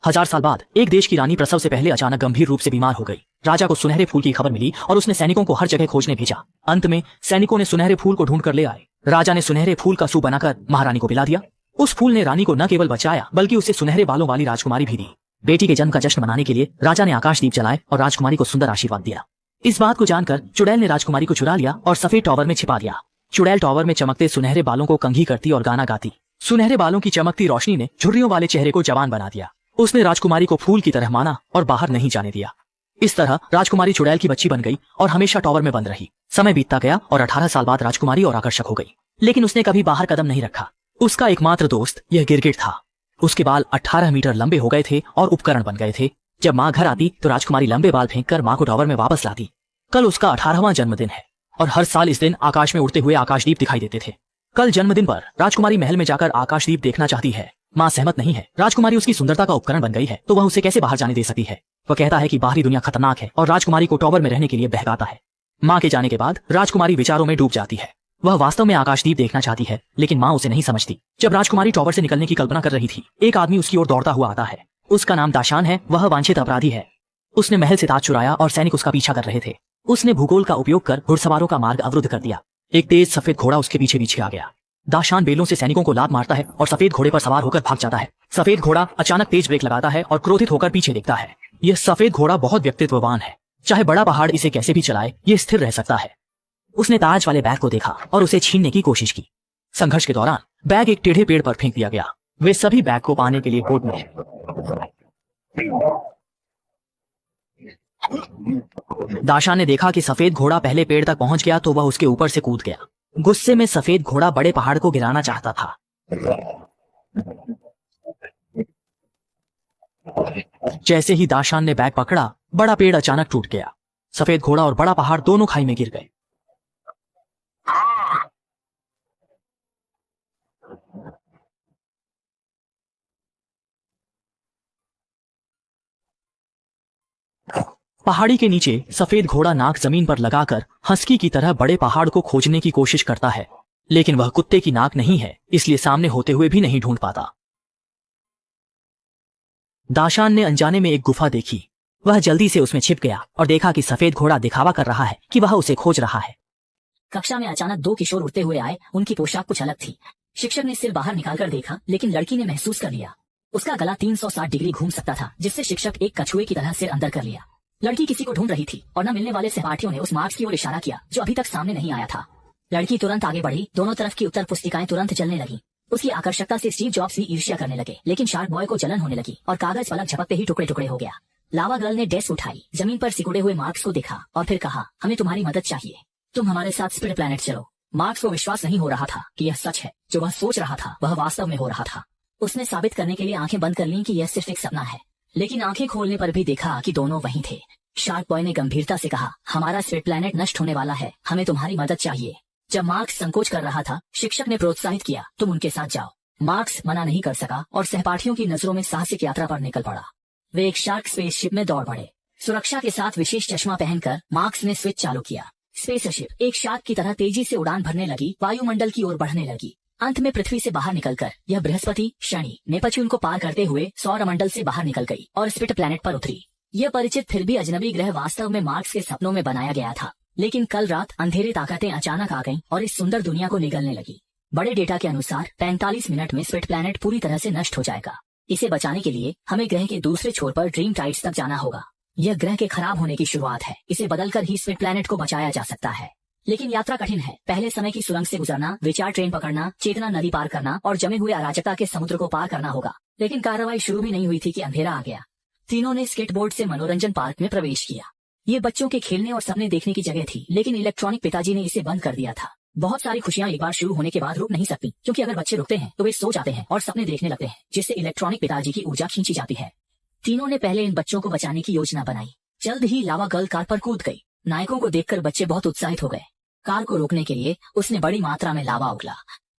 S8: 1000 साल बाद एक देश की रानी प्रसव से पहले अचानक गंभीर रूप से बीमार हो गई। राजा को सुनहरे फूल की खबर मिली और उसने सैनिकों को हर जगह खोजने भेजा। अंत में सैनिकों ने सुनहरे फूल को ढूंढ कर ले आए। राजा ने सुनहरे फूल का सूप बनाकर महारानी को पिला दिया। उस फूल ने रानी को न केवल बचाया बल्कि उसे सुनहरे बालों वाली राजकुमारी भी दी। बेटी के जन्म का जश्न मनाने के लिए राजा ने आकाशदीप जलाए और राजकुमारी को सुंदर आशीर्वाद दिया। इस बात को जानकर चुड़ैल ने राजकुमारी को चुरा लिया और सफेद टॉवर में छिपा दिया। चुड़ैल टॉवर में चमकते सुनहरे बालों को कंघी करती और गाना गाती। सुनहरे बालों की चमकती रोशनी ने झुर्रियों वाले चेहरे को जवान बना दिया। उसने राजकुमारी को फूल की तरह माना और बाहर नहीं जाने दिया। इस तरह राजकुमारी चुड़ैल की बच्ची बन गई और हमेशा टॉवर में बंद रही। समय बीतता गया और 18 साल बाद राजकुमारी और आकर्षक हो गई, लेकिन उसने कभी बाहर कदम नहीं रखा। उसका एकमात्र दोस्त यह गिरगिट था। उसके बाल 18 मीटर लंबे हो गए थे और उपकरण बन गए थे। जब माँ घर आती तो राजकुमारी लंबे बाल फेंककर माँ को टॉवर में वापस लाती। कल उसका 18वां जन्मदिन है और हर साल इस दिन आकाश में उड़ते हुए आकाशदीप दिखाई देते थे। कल जन्मदिन पर राजकुमारी महल में जाकर आकाशदीप देखना चाहती है। माँ सहमत नहीं है। राजकुमारी उसकी सुंदरता का उपकरण बन गई है तो वह उसे कैसे बाहर जाने दे सकती है। वह कहता है कि बाहरी दुनिया खतरनाक है और राजकुमारी को टॉवर में रहने के लिए बहकाता है। माँ के जाने के बाद राजकुमारी विचारों में डूब जाती है। वह वास्तव में आकाशदीप देखना चाहती है, लेकिन माँ उसे नहीं समझती। जब राजकुमारी टॉवर से निकलने की कल्पना कर रही थी, एक आदमी उसकी ओर दौड़ता हुआ आता है। उसका नाम दाशान है। वह वांछित अपराधी है। उसने महल से ताज चुराया और सैनिक उसका पीछा कर रहे थे। उसने भूगोल का उपयोग कर घुड़सवारों का मार्ग अवरुद्ध कर दिया। एक तेज सफेद घोड़ा उसके पीछे पीछे आ गया। दाशान बेलों से सैनिकों को लात मारता है और सफेद घोड़े पर सवार होकर भाग जाता है। सफेद घोड़ा अचानक तेज ब्रेक लगाता है और क्रोधित होकर पीछे देखता है। यह सफेद घोड़ा बहुत व्यक्तित्ववान है। चाहे बड़ा पहाड़ इसे कैसे भी चलाए, ये स्थिर रह सकता है। उसने ताज वाले बैग को देखा और उसे छीनने की कोशिश की। संघर्ष के दौरान बैग एक टेढ़े पेड़ पर फेंक दिया गया। वे सभी बैग को पाने के लिए कोर्ट में। दाशान ने देखा कि सफेद घोड़ा पहले पेड़ तक पहुंच गया तो वह उसके ऊपर से कूद गया। गुस्से में सफेद घोड़ा बड़े पहाड़ को गिराना चाहता था। जैसे ही दाशान ने बैग पकड़ा, बड़ा पेड़ अचानक टूट गया। सफेद घोड़ा और बड़ा पहाड़ दोनों खाई में गिर गए। पहाड़ी के नीचे सफेद घोड़ा नाक जमीन पर लगाकर हस्की की तरह बड़े पहाड़ को खोजने की कोशिश करता है, लेकिन वह कुत्ते की नाक नहीं है, इसलिए सामने होते हुए भी नहीं ढूंढ पाता। दाशान ने अनजाने में एक गुफा देखी। वह जल्दी से उसमें छिप गया और देखा कि सफेद घोड़ा दिखावा कर रहा है कि वह उसे खोज रहा है।
S9: कक्षा में अचानक 2 किशोर उड़ते हुए आए। उनकी पोशाक कुछ अलग थी। शिक्षक ने सिर बाहर निकालकर देखा, लेकिन लड़की ने महसूस कर लिया उसका गला 360 डिग्री घूम सकता था, जिससे शिक्षक एक कछुए की तरह सिर अंदर कर लिया। लड़की किसी को ढूंढ रही थी और न मिलने वाले सहपाठियों ने उस मार्क्स की ओर इशारा किया जो अभी तक सामने नहीं आया था। लड़की तुरंत आगे बढ़ी। दोनों तरफ की उत्तर पुस्तिकाएं तुरंत जलने लगी। उसकी आकर्षकता से स्टीव जॉब्स भी ईर्ष्या करने लगे, लेकिन शार्क बॉय को जलन होने लगी और कागज पलक झपकते ही टुकड़े टुकड़े हो गया। लावा गर्ल ने डेस्क उठाई, जमीन पर सिकुड़े हुए मार्क्स को देखा और फिर कहा, हमें तुम्हारी मदद चाहिए। तुम हमारे साथ स्पिड प्लैनेट चलो। मार्क्स को विश्वास नहीं हो रहा था कि यह सच है। जो वह सोच रहा था वह वास्तव में हो रहा था। उसने साबित करने के लिए आंखें बंद कर लीं कि यह सिर्फ एक सपना है, लेकिन आंखें खोलने पर भी देखा कि दोनों वहीं थे। शार्क बॉय ने गंभीरता से कहा, हमारा स्पिड प्लैनेट नष्ट होने वाला है, हमें तुम्हारी मदद चाहिए। जब मार्क्स संकोच कर रहा था, शिक्षक ने प्रोत्साहित किया, तुम उनके साथ जाओ। मार्क्स मना नहीं कर सका और सहपाठियों की नजरों में साहसिक यात्रा पर निकल पड़ा। वे एक शार्क स्पेसशिप में दौड़ पड़े। सुरक्षा के साथ विशेष चश्मा पहनकर मार्क्स ने स्विच चालू किया। स्पेसशिप एक शार्क की तरह तेजी से उड़ान भरने लगी, वायुमंडल की ओर बढ़ने लगी। अंत में पृथ्वी से बाहर निकलकर यह बृहस्पति, शनि, नेपच्यून को पार करते हुए सौरमंडल से बाहर निकल गई और स्पिड प्लैनेट पर उतरी। यह परिचित फिर भी अजनबी ग्रह वास्तव में मार्क्स के सपनों में बनाया गया था, लेकिन कल रात अंधेरे ताकतें अचानक आ गईं और इस सुंदर दुनिया को निगलने लगी। बड़े डेटा के अनुसार 45 मिनट में स्पिड प्लैनेट पूरी तरह से नष्ट हो जाएगा। इसे बचाने के लिए हमें ग्रह के दूसरे छोर पर ड्रीम टाइड्स तक जाना होगा। यह ग्रह के खराब होने की शुरुआत है। इसे बदलकर ही स्पिड प्लैनेट को बचाया जा सकता है, लेकिन यात्रा कठिन है। पहले समय की सुरंग से गुजरना, विचार ट्रेन पकड़ना, चेतना नदी पार करना और जमे हुए अराजकता के समुद्र को पार करना होगा। लेकिन कार्रवाई शुरू भी नहीं हुई थी कि अंधेरा आ गया। तीनों ने स्केटबोर्ड से मनोरंजन पार्क में प्रवेश किया। ये बच्चों के खेलने और सपने देखने की जगह थी, लेकिन इलेक्ट्रॉनिक पिताजी ने इसे बंद कर दिया था। बहुत सारी खुशियां एक बार शुरू होने के बाद रुक नहीं सकती, क्योंकि अगर बच्चे रुकते हैं तो वे सो जाते हैं और सपने देखने लगते हैं, जिससे इलेक्ट्रॉनिक पिताजी की ऊर्जा खींची जाती है। तीनों ने पहले इन बच्चों को बचाने की योजना बनाई। जल्द ही लावा गर्ल कार पर कूद गई। नायकों को देखकर बच्चे बहुत उत्साहित हो गए। कार को रोकने के लिए उसने बड़ी मात्रा में लावा उगला।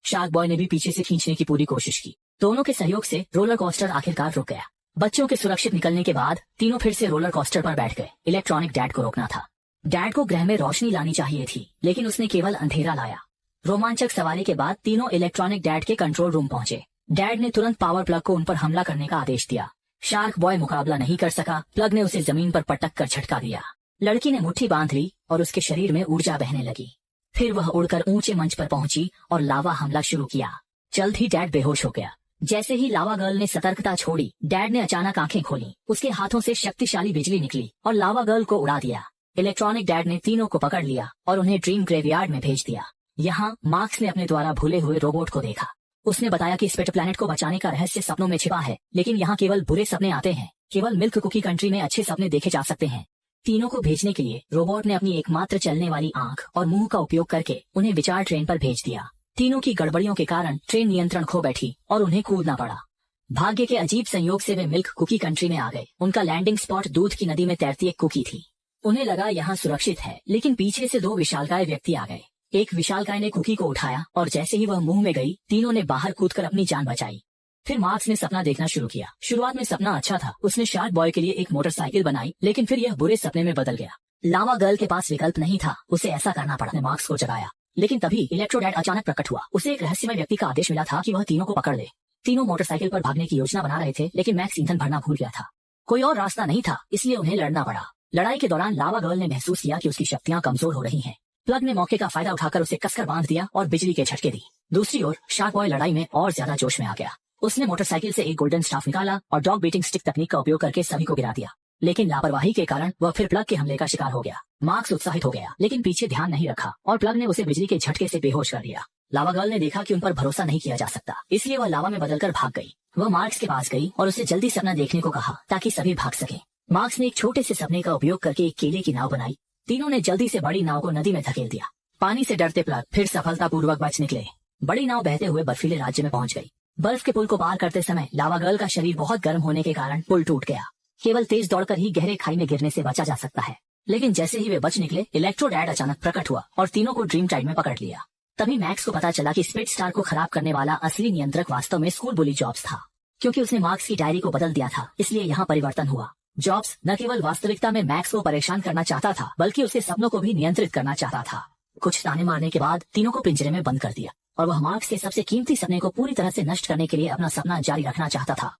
S9: शार्क बॉय ने भी पीछे से खींचने की पूरी कोशिश की, दोनों के सहयोग से रोलर कोस्टर आखिरकार रुक गया। बच्चों के सुरक्षित निकलने के बाद तीनों फिर से रोलर कोस्टर पर बैठ गए। इलेक्ट्रॉनिक डैड को रोकना था। डैड को ग्रह में रोशनी लानी चाहिए थी, लेकिन उसने केवल अंधेरा लाया। रोमांचक सवारी के बाद तीनों इलेक्ट्रॉनिक डैड के कंट्रोल रूम पहुंचे। डैड ने तुरंत पावर प्लग को उन पर हमला करने का आदेश दिया। शार्क बॉय मुकाबला नहीं कर सका। प्लग ने उसे जमीन पर पटक कर झटका दिया। लड़की ने मुट्ठी बांध ली और उसके शरीर में ऊर्जा बहने लगी। फिर वह उड़कर ऊंचे मंच पर पहुंची और लावा हमला शुरू किया। जल्द ही डैड बेहोश हो गया। जैसे ही लावा गर्ल ने सतर्कता छोड़ी, डैड ने अचानक आंखें खोली। उसके हाथों से शक्तिशाली बिजली निकली और लावा गर्ल को उड़ा दिया। इलेक्ट्रॉनिक डैड ने तीनों को पकड़ लिया और उन्हें ड्रीम ग्रेवयार्ड में भेज दिया। यहाँ मार्क्स ने अपने द्वारा भूले हुए रोबोट को देखा। उसने बताया कि स्पिट प्लैनेट को बचाने का रहस्य सपनों में छिपा है, लेकिन यहाँ केवल बुरे सपने आते हैं। केवल मिल्क कुकी कंट्री में अच्छे सपने देखे जा सकते हैं। तीनों को भेजने के लिए रोबोट ने अपनी एकमात्र चलने वाली आंख और मुंह का उपयोग करके उन्हें विचार ट्रेन पर भेज दिया। तीनों की गड़बड़ियों के कारण ट्रेन नियंत्रण खो बैठी और उन्हें कूदना पड़ा। भाग्य के अजीब संयोग से वे मिल्क कुकी कंट्री में आ गए। उनका लैंडिंग स्पॉट दूध की नदी में तैरती एक कुकी थी। उन्हें लगा यहाँ सुरक्षित है, लेकिन पीछे से दो विशालकाय व्यक्ति आ गए। एक विशालकाय ने कुकी को उठाया और जैसे ही वह मुंह में गई, तीनों ने बाहर कूदकर अपनी जान बचाई। फिर मार्क्स ने सपना देखना शुरू किया। शुरुआत में सपना अच्छा था। उसने शार्क बॉय के लिए एक मोटरसाइकिल बनाई, लेकिन फिर यह बुरे सपने में बदल गया। लावा गर्ल के पास विकल्प नहीं था, उसे ऐसा करना पड़ा। मार्क्स को जगाया, लेकिन तभी इलेक्ट्रो डैड अचानक प्रकट हुआ। उसे एक रहस्यमय व्यक्ति का आदेश मिला था कि वह तीनों को पकड़ ले। तीनों मोटरसाइकिल पर भागने की योजना बना रहे थे, लेकिन मैक्स ईंधन भरना भूल गया था। कोई और रास्ता नहीं था, इसलिए उन्हें लड़ना पड़ा। लड़ाई के दौरान लावा गर्ल ने महसूस किया कि उसकी शक्तियां कमजोर हो रही हैं। प्लग ने मौके का फायदा उठाकर उसे कसकर बांध दिया और बिजली के झटके दी। दूसरी ओर शार्क बॉय लड़ाई में और ज्यादा जोश में आ गया। उसने मोटरसाइकिल से एक गोल्डन स्टाफ निकाला और डॉग बीटिंग स्टिक तकनीक का उपयोग करके सभी को गिरा दिया, लेकिन लापरवाही के कारण वह फिर प्लग के हमले का शिकार हो गया। मार्क्स उत्साहित हो गया, लेकिन पीछे ध्यान नहीं रखा और प्लग ने उसे बिजली के झटके से बेहोश कर दिया। लावा गर्ल ने देखा कि उन पर भरोसा नहीं किया जा सकता, इसलिए वह लावा में बदलकर भाग गई। वह मार्क्स के पास गई और उसे जल्दी सपना देखने को कहा ताकि सभी भाग सके। मार्क्स ने एक छोटे से सपने का उपयोग करके एक केले की नाव बनाई। तीनों ने जल्दी से बड़ी नाव को नदी में धकेल दिया। पानी से डरते प्लग फिर सफलतापूर्वक बच निकले। बड़ी नाव बहते हुए बर्फीले राज्य में पहुंच गई। बर्फ के पुल को पार करते समय लावा गर्ल का शरीर बहुत गर्म होने के कारण पुल टूट गया। केवल तेज दौड़कर ही गहरे खाई में गिरने से बचा जा सकता है, लेकिन जैसे ही वे बच निकले, इलेक्ट्रो डैड अचानक प्रकट हुआ और तीनों को ड्रीम टाइड में पकड़ लिया। तभी मैक्स को पता चला कि स्पिट स्टार को खराब करने वाला असली नियंत्रक वास्तव में स्कूल बुली जॉब्स था। क्योंकि उसने मार्क्स की डायरी को बदल दिया था, इसलिए यहाँ परिवर्तन हुआ। जॉब्स न केवल वास्तविकता में मैक्स को परेशान करना चाहता था, बल्कि उसके सपनों को भी नियंत्रित करना चाहता था। कुछ ताने मारने के बाद तीनों को पिंजरे में बंद कर दिया और वह मार्क्स के सबसे कीमती सपने को पूरी तरह से नष्ट करने के लिए अपना सपना जारी रखना चाहता था।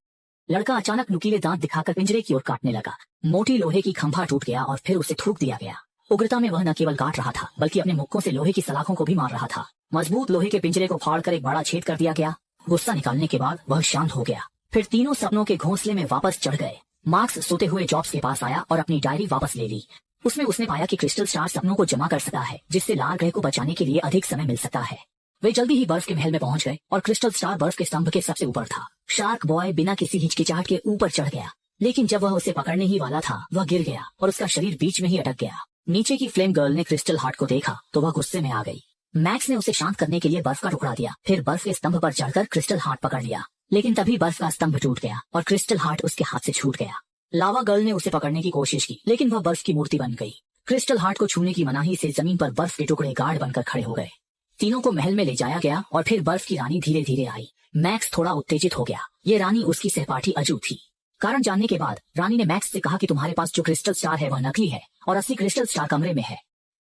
S9: लड़का अचानक नुकीले दांत दिखाकर पिंजरे की ओर काटने लगा। मोटी लोहे की खंभा टूट गया और फिर उसे थूक दिया गया। उग्रता में वह न केवल काट रहा था, बल्कि अपने मुक्कों से लोहे की सलाखों को भी मार रहा था। मजबूत लोहे के पिंजरे को फाड़कर एक बड़ा छेद कर दिया गया। गुस्सा निकालने के बाद वह शांत हो गया। फिर तीनों सपनों के घोंसले में वापस चढ़ गए। मार्क्स सोते हुए जॉब्स के पास आया और अपनी डायरी वापस ले ली। उसमें उसने पाया कि क्रिस्टल स्टार सपनों को जमा कर सकता है, जिससे लाल ग्रह को बचाने के लिए अधिक समय मिल सकता है। वे जल्दी ही बर्फ के महल में पहुंच गए और क्रिस्टल स्टार बर्फ के स्तंभ के सबसे ऊपर था। शार्क बॉय बिना किसी हिचकिचाहट के ऊपर चढ़ गया, लेकिन जब वह उसे पकड़ने ही वाला था, वह गिर गया और उसका शरीर बीच में ही अटक गया। नीचे की फ्लेम गर्ल ने क्रिस्टल हार्ट को देखा तो वह गुस्से में आ गई। मैक्स ने उसे शांत करने के लिए बर्फ का टुकड़ा दिया, फिर बर्फ के स्तंभ पर चढ़कर क्रिस्टल हार्ट पकड़ लिया, लेकिन तभी बर्फ का स्तंभ टूट गया और क्रिस्टल हार्ट उसके हाथ से छूट गया। लावा गर्ल ने उसे पकड़ने की कोशिश की, लेकिन वह बर्फ की मूर्ति बन गई। क्रिस्टल हार्ट को छूने की मनाही से जमीन पर बर्फ के टुकड़े गार्ड बनकर खड़े हो गए। तीनों को महल में ले जाया गया और फिर बर्फ की रानी धीरे धीरे आई। मैक्स थोड़ा उत्तेजित हो गया। ये रानी उसकी सहपाठी अजू थी। कारण जानने के बाद रानी ने मैक्स से कहा कि तुम्हारे पास जो क्रिस्टल स्टार है वह नकली है और असली क्रिस्टल स्टार कमरे में है।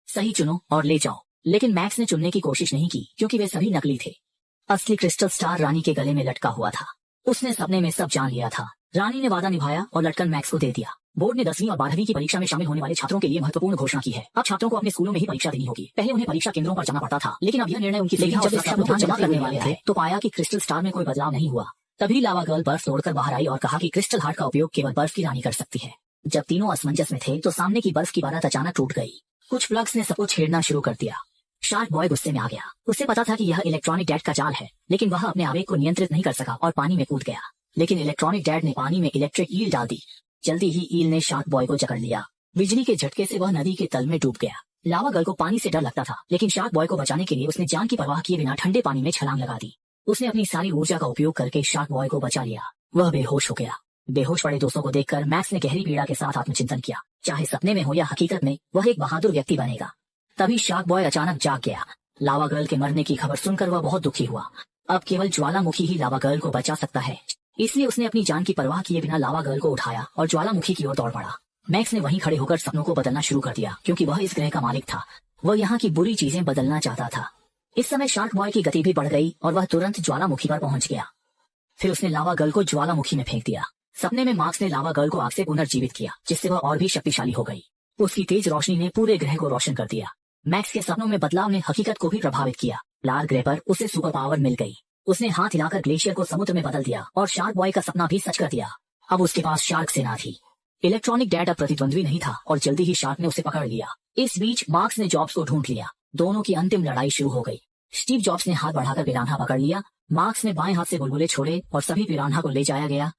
S9: सही चुनो और ले जाओ। लेकिन मैक्स ने चुनने की कोशिश नहीं की, क्योंकि वे सभी नकली थे। असली क्रिस्टल स्टार रानी के गले में लटका हुआ था। उसने सपने में सब जान लिया था। रानी ने वादा निभाया और लटकन मैक्स को दे दिया। बोर्ड ने 10वीं और 12वीं की परीक्षा में शामिल होने वाले छात्रों के लिए महत्वपूर्ण घोषणा की है। अब छात्रों को अपने स्कूलों में ही परीक्षा देनी होगी। पहले उन्हें परीक्षा केंद्रों पर जाना पड़ता था, लेकिन अब यह निर्णय उनकी सुविधा और सुरक्षा को जमा करने वाले थे, तो पाया कि क्रिस्टल स्टार में कोई बदलाव नहीं हुआ। तभी लावा गर्ल बर्फ तोड़कर बाहर आई और कहा कि क्रिस्टल हार्ट का उपयोग केवल बर्फ की रानी कर सकती है। जब तीनों असमंजस में थे तो सामने की बर्फ की बारात अचानक टूट गई। कुछ प्लग्स ने सबको छेड़ना शुरू कर दिया। शार्क बॉय गुस्से में आ गया। उसे पता था कि यह इलेक्ट्रॉनिक डैड का जाल है, लेकिन वह अपने आवेग को नियंत्रित नहीं कर सका और पानी में कूद गया। लेकिन इलेक्ट्रॉनिक डैड ने पानी में इलेक्ट्रिक ईल डाल दी। जल्दी ही ईल ने शार्क बॉय को जकड़ लिया। बिजली के झटके से वह नदी के तल में डूब गया। लावा गर्ल को पानी से डर लगता था, लेकिन शार्क बॉय को बचाने के लिए उसने जान की परवाह किए बिना ठंडे पानी में छलांग लगा दी। उसने अपनी सारी ऊर्जा का उपयोग करके शार्क बॉय को बचा लिया। वह बेहोश हो गया। बेहोश पड़े दोस्तों को देखकर मैक्स ने गहरी पीड़ा के साथ आत्मचिंतन किया। चाहे सपने में हो या हकीकत में, वह एक बहादुर व्यक्ति बनेगा। तभी शार्क बॉय अचानक जाग गया। लावा गर्ल के मरने की खबर सुनकर वह बहुत दुखी हुआ। अब केवल ज्वालामुखी ही लावा गर्ल को बचा सकता है, इसलिए उसने अपनी जान की परवाह किए बिना लावा गर्ल को उठाया और ज्वालामुखी की ओर दौड़ पड़ा। मैक्स ने वहीं खड़े होकर सपनों को बदलना शुरू कर दिया, क्योंकि वह इस ग्रह का मालिक था। वह यहाँ की बुरी चीजें बदलना चाहता था। इस समय शार्क बॉय की गति भी बढ़ गई और वह तुरंत ज्वालामुखी पर पहुंच गया। फिर उसने लावा गर्ल को ज्वालामुखी में फेंक दिया। सपने में मार्क्स ने लावा गर्ल को आग से पुनर्जीवित किया, जिससे वह और भी शक्तिशाली हो गई। उसकी तेज रोशनी ने पूरे ग्रह को रोशन कर दिया। मैक्स के सपनों में बदलाव ने हकीकत को भी प्रभावित किया। लाल ग्रह पर उसे सुपर पावर मिल गई। उसने हाथ हिलाकर ग्लेशियर को समुद्र में बदल दिया और शार्क बॉय का सपना भी सच कर दिया। अब उसके पास शार्क सेना थी। इलेक्ट्रॉनिक डैड अब प्रतिद्वंद्वी नहीं था और जल्दी ही शार्क ने उसे पकड़ लिया। इस बीच मार्क्स ने जॉब्स को ढूंढ लिया। दोनों की अंतिम लड़ाई शुरू हो गई। स्टीव जॉब्स ने हाथ बढ़ाकर पिरान्हा पकड़ लिया। मार्क्स ने बाएं हाथ से बुलबुले छोड़े और सभी पिरान्हा को ले जाया गया।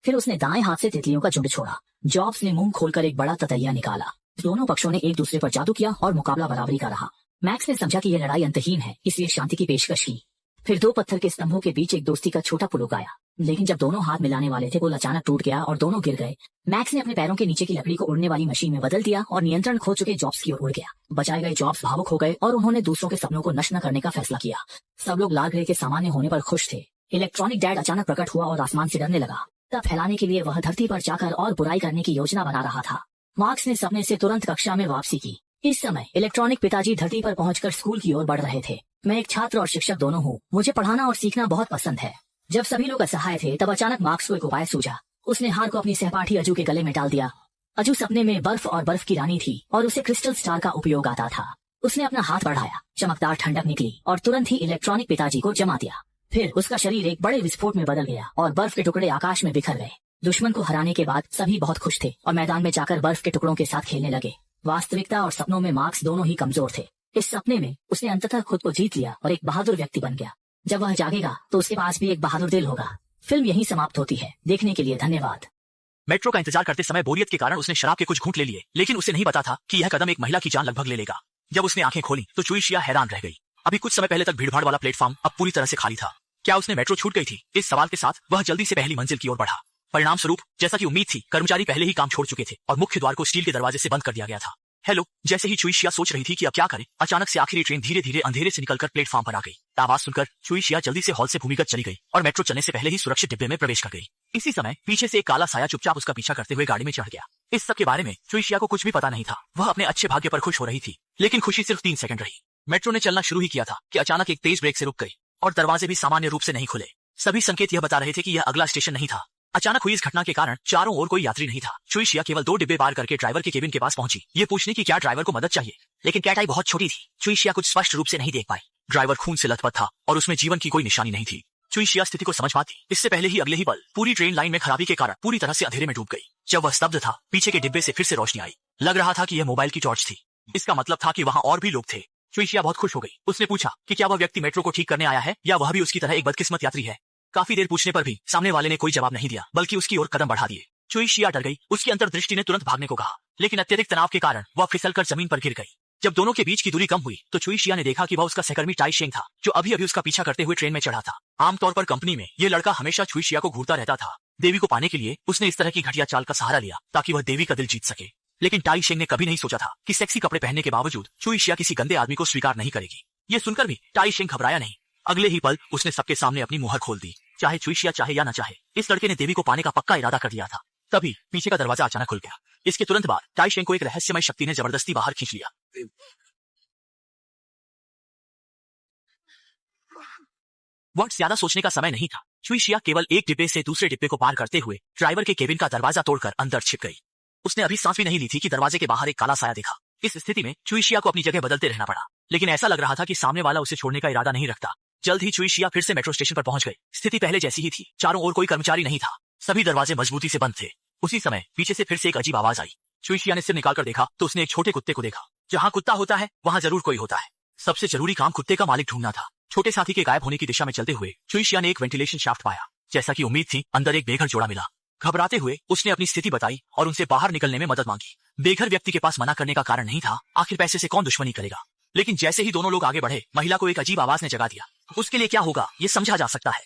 S9: फिर उसने दाएं हाथ से तितलियों का झुंड छोड़ा। जॉब्स ने मुंह खोलकर एक बड़ा ततैया निकाला। दोनों पक्षों ने एक दूसरे पर जादू किया और मुकाबला बराबरी का रहा। मैक्स ने समझा कि यह लड़ाई अंतहीन है, इसलिए शांति की पेशकश की। फिर दो पत्थर के स्तंभों के बीच एक दोस्ती का छोटा पुल उगाया, लेकिन जब दोनों हाथ मिलाने वाले थे पुल अचानक टूट गया और दोनों गिर गए। मैक्स ने अपने पैरों के नीचे की लकड़ी को उड़ने वाली मशीन में बदल दिया और नियंत्रण खो चुके जॉब्स की ओर उड़ गया। बचाए गए जॉब्स भावुक हो गए और उन्होंने दूसरों के सपनों को नष्ट न करने का फैसला किया। सब लोग लाल ग्रह के सामान्य होने पर खुश थे। इलेक्ट्रॉनिक डैड अचानक प्रकट हुआ और आसमान से डरने लगा। तब फैलाने के लिए वह धरती पर जाकर और बुराई करने की योजना बना रहा था। मार्क्स ने सपने से तुरंत कक्षा में वापसी की। इस समय इलेक्ट्रॉनिक पिताजी धरती पर पहुंचकर स्कूल की ओर बढ़ रहे थे। मैं एक छात्र और शिक्षक दोनों हूँ। मुझे पढ़ाना और सीखना बहुत पसंद है। जब सभी लोग असहाय थे तब अचानक मार्क्स को एक उपाय सूझा। उसने हार को अपनी सहपाठी अजू के गले में डाल दिया। अजू सपने में बर्फ और बर्फ की रानी थी और उसे क्रिस्टल स्टार का उपयोग आता था। उसने अपना हाथ बढ़ाया, चमकदार ठंडक निकली और तुरंत ही इलेक्ट्रॉनिक पिताजी को जमा दिया। फिर उसका शरीर एक बड़े विस्फोट में बदल गया और बर्फ के टुकड़े आकाश में बिखर गए। दुश्मन को हराने के बाद सभी बहुत खुश थे और मैदान में जाकर बर्फ के टुकड़ों के साथ खेलने लगे। वास्तविकता और सपनों में मार्क्स दोनों ही कमजोर थे। इस सपने में उसने अंततः खुद को जीत लिया और एक बहादुर व्यक्ति बन गया। जब वह जागेगा तो उसके पास भी एक बहादुर दिल होगा। फिल्म यहीं समाप्त होती है। देखने के लिए धन्यवाद।
S8: मेट्रो का इंतजार करते समय बोरियत के कारण उसने शराब के कुछ घूंट ले लिए, लेकिन उसे नहीं पता था कि यह कदम एक महिला की जान लगभग ले लेगा। जब उसने आंखें खोली तो चुईशिया हैरान रह गई। अभी कुछ समय पहले तक भीड़भाड़ वाला प्लेटफॉर्म अब पूरी तरह से खाली था। क्या उसने मेट्रो छूट गई थी? इस सवाल के साथ वह जल्दी से पहली मंजिल की ओर बढ़ा। परिणाम स्वरूप जैसा कि उम्मीद थी, कर्मचारी पहले ही काम छोड़ चुके थे और मुख्य द्वार को स्टील के दरवाजे से बंद कर दिया गया था। हेलो, जैसे ही चुईशिया सोच रही थी कि अब क्या करे, अचानक से आखिरी ट्रेन धीरे धीरे अंधेरे से निकलकर प्लेटफॉर्म पर आ गई। आवाज सुनकर चुईशिया जल्दी से हॉल से भूमिगत चली गई और मेट्रो चलने से पहले ही सुरक्षित डिब्बे में प्रवेश कर गई। इसी समय पीछे से एक काला साया चुपचाप उसका पीछा करते हुए गाड़ी में चढ़ गया। इस सब के बारे में चुईशिया को कुछ भी पता नहीं था। वह अपने अच्छे भाग्य पर खुश हो रही थी, लेकिन खुशी सिर्फ 3 सेकंड रही। मेट्रो ने चलना शुरू ही किया था कि अचानक एक तेज ब्रेक से रुक गई और दरवाजे भी सामान्य रूप से नहीं खुले। सभी संकेत यह बता रहे थे कि यह अगला स्टेशन नहीं था। अचानक हुई इस घटना के कारण चारों ओर कोई यात्री नहीं था। चुईशिया केवल 2 डिब्बे पार करके ड्राइवर के केबिन के पास पहुंची, ये पूछने की क्या ड्राइवर को मदद चाहिए, लेकिन कैटाई बहुत छोटी थी। चुईशिया कुछ स्पष्ट रूप से नहीं देख पाई। ड्राइवर खून से लथपथ था और उसमें जीवन की कोई निशानी नहीं थी। चुईशिया स्थिति को समझ पाती इससे पहले ही अगले ही पल पूरी ट्रेन लाइन में खराबी के कारण पूरी तरह से अंधेरे में डूब गई। जब वह स्तब्ध था, पीछे के डिब्बे से फिर से रोशनी आई। लग रहा था कि यह मोबाइल की टॉर्च थी। इसका मतलब था कि वहाँ और भी लोग थे। चुईशिया बहुत खुश हो गई। उसने पूछा कि क्या वह व्यक्ति मेट्रो को ठीक करने आया है या वह भी उसकी तरह एक बदकिस्मत यात्री है। काफी देर पूछने पर भी सामने वाले ने कोई जवाब नहीं दिया, बल्कि उसकी ओर कदम बढ़ा दिए। चुईशिया डर गई। उसकी अंतर्दृष्टि ने तुरंत भागने को कहा, लेकिन अत्यधिक तनाव के कारण वह फिसलकर जमीन पर गिर गई। जब दोनों के बीच की दूरी कम हुई तो चुईशिया ने देखा कि वह उसका सहकर्मी टाई शेंग था, जो अभी अभी उसका पीछा करते हुए ट्रेन में चढ़ा था। आमतौर पर कंपनी में ये लड़का हमेशा चुईशिया को घूरता रहता था। देवी को पाने के लिए उसने इस तरह की घटिया चाल का सहारा लिया ताकि वह देवी का दिल जीत सके। लेकिन टाई शेंग ने कभी नहीं सोचा था कि सेक्सी कपड़े पहनने के बावजूद चुईशिया किसी गंदे आदमी को स्वीकार नहीं करेगी। ये सुनकर भी टाई शेंग घबराया नहीं। अगले ही पल उसने सबके सामने अपनी मुहर खोल दी। चाहे चुईशिया चाहे या न चाहे, इस लड़के ने देवी को पाने का पक्का इरादा कर लिया था। तभी पीछे का दरवाजा अचानक खुल गया। इसके तुरंत बाद टाई शेंग को एक रहस्यमय शक्ति ने जबरदस्ती बाहर खींच लिया। वह ज्यादा सोचने का समय नहीं था। चुईशिया केवल एक डिब्बे से दूसरे डिब्बे को पार करते हुए ड्राइवर के केबिन का दरवाजा तोड़कर अंदर छिप गई। उसने अभी सांस भी नहीं ली थी कि दरवाजे के बाहर एक काला साया देखा। इस स्थिति में चुईशिया को अपनी जगह बदलते रहना पड़ा, लेकिन ऐसा लग रहा था कि सामने वाला उसे छोड़ने का इरादा नहीं रखता। जल्द ही चुईशिया फिर से मेट्रो स्टेशन पर पहुंच गई। स्थिति पहले जैसी ही थी। चारों ओर कोई कर्मचारी नहीं था। सभी दरवाजे मजबूती से बंद थे। उसी समय पीछे से फिर से एक अजीब आवाज आई। चुईशिया ने सिर निकालकर देखा तो उसने एक छोटे कुत्ते को देखा। जहाँ कुत्ता होता है वहाँ जरूर कोई होता है। सबसे जरूरी काम कुत्ते का मालिक ढूंढना था। छोटे साथी के गायब होने की दिशा में चलते हुए चुईशिया ने एक वेंटिलेशन शाफ्ट पाया। जैसा कि उम्मीद थी, अंदर एक बेघर जोड़ा मिला। घबराते हुए उसने अपनी स्थिति बताई और उनसे बाहर निकलने में मदद मांगी। बेघर व्यक्ति के पास मना करने का कारण नहीं था, आखिर पैसे से कौन दुश्मनी करेगा। लेकिन जैसे ही दोनों लोग आगे बढ़े, महिला को एक अजीब आवाज ने जगा दिया। उसके लिए क्या होगा ये समझा जा सकता है।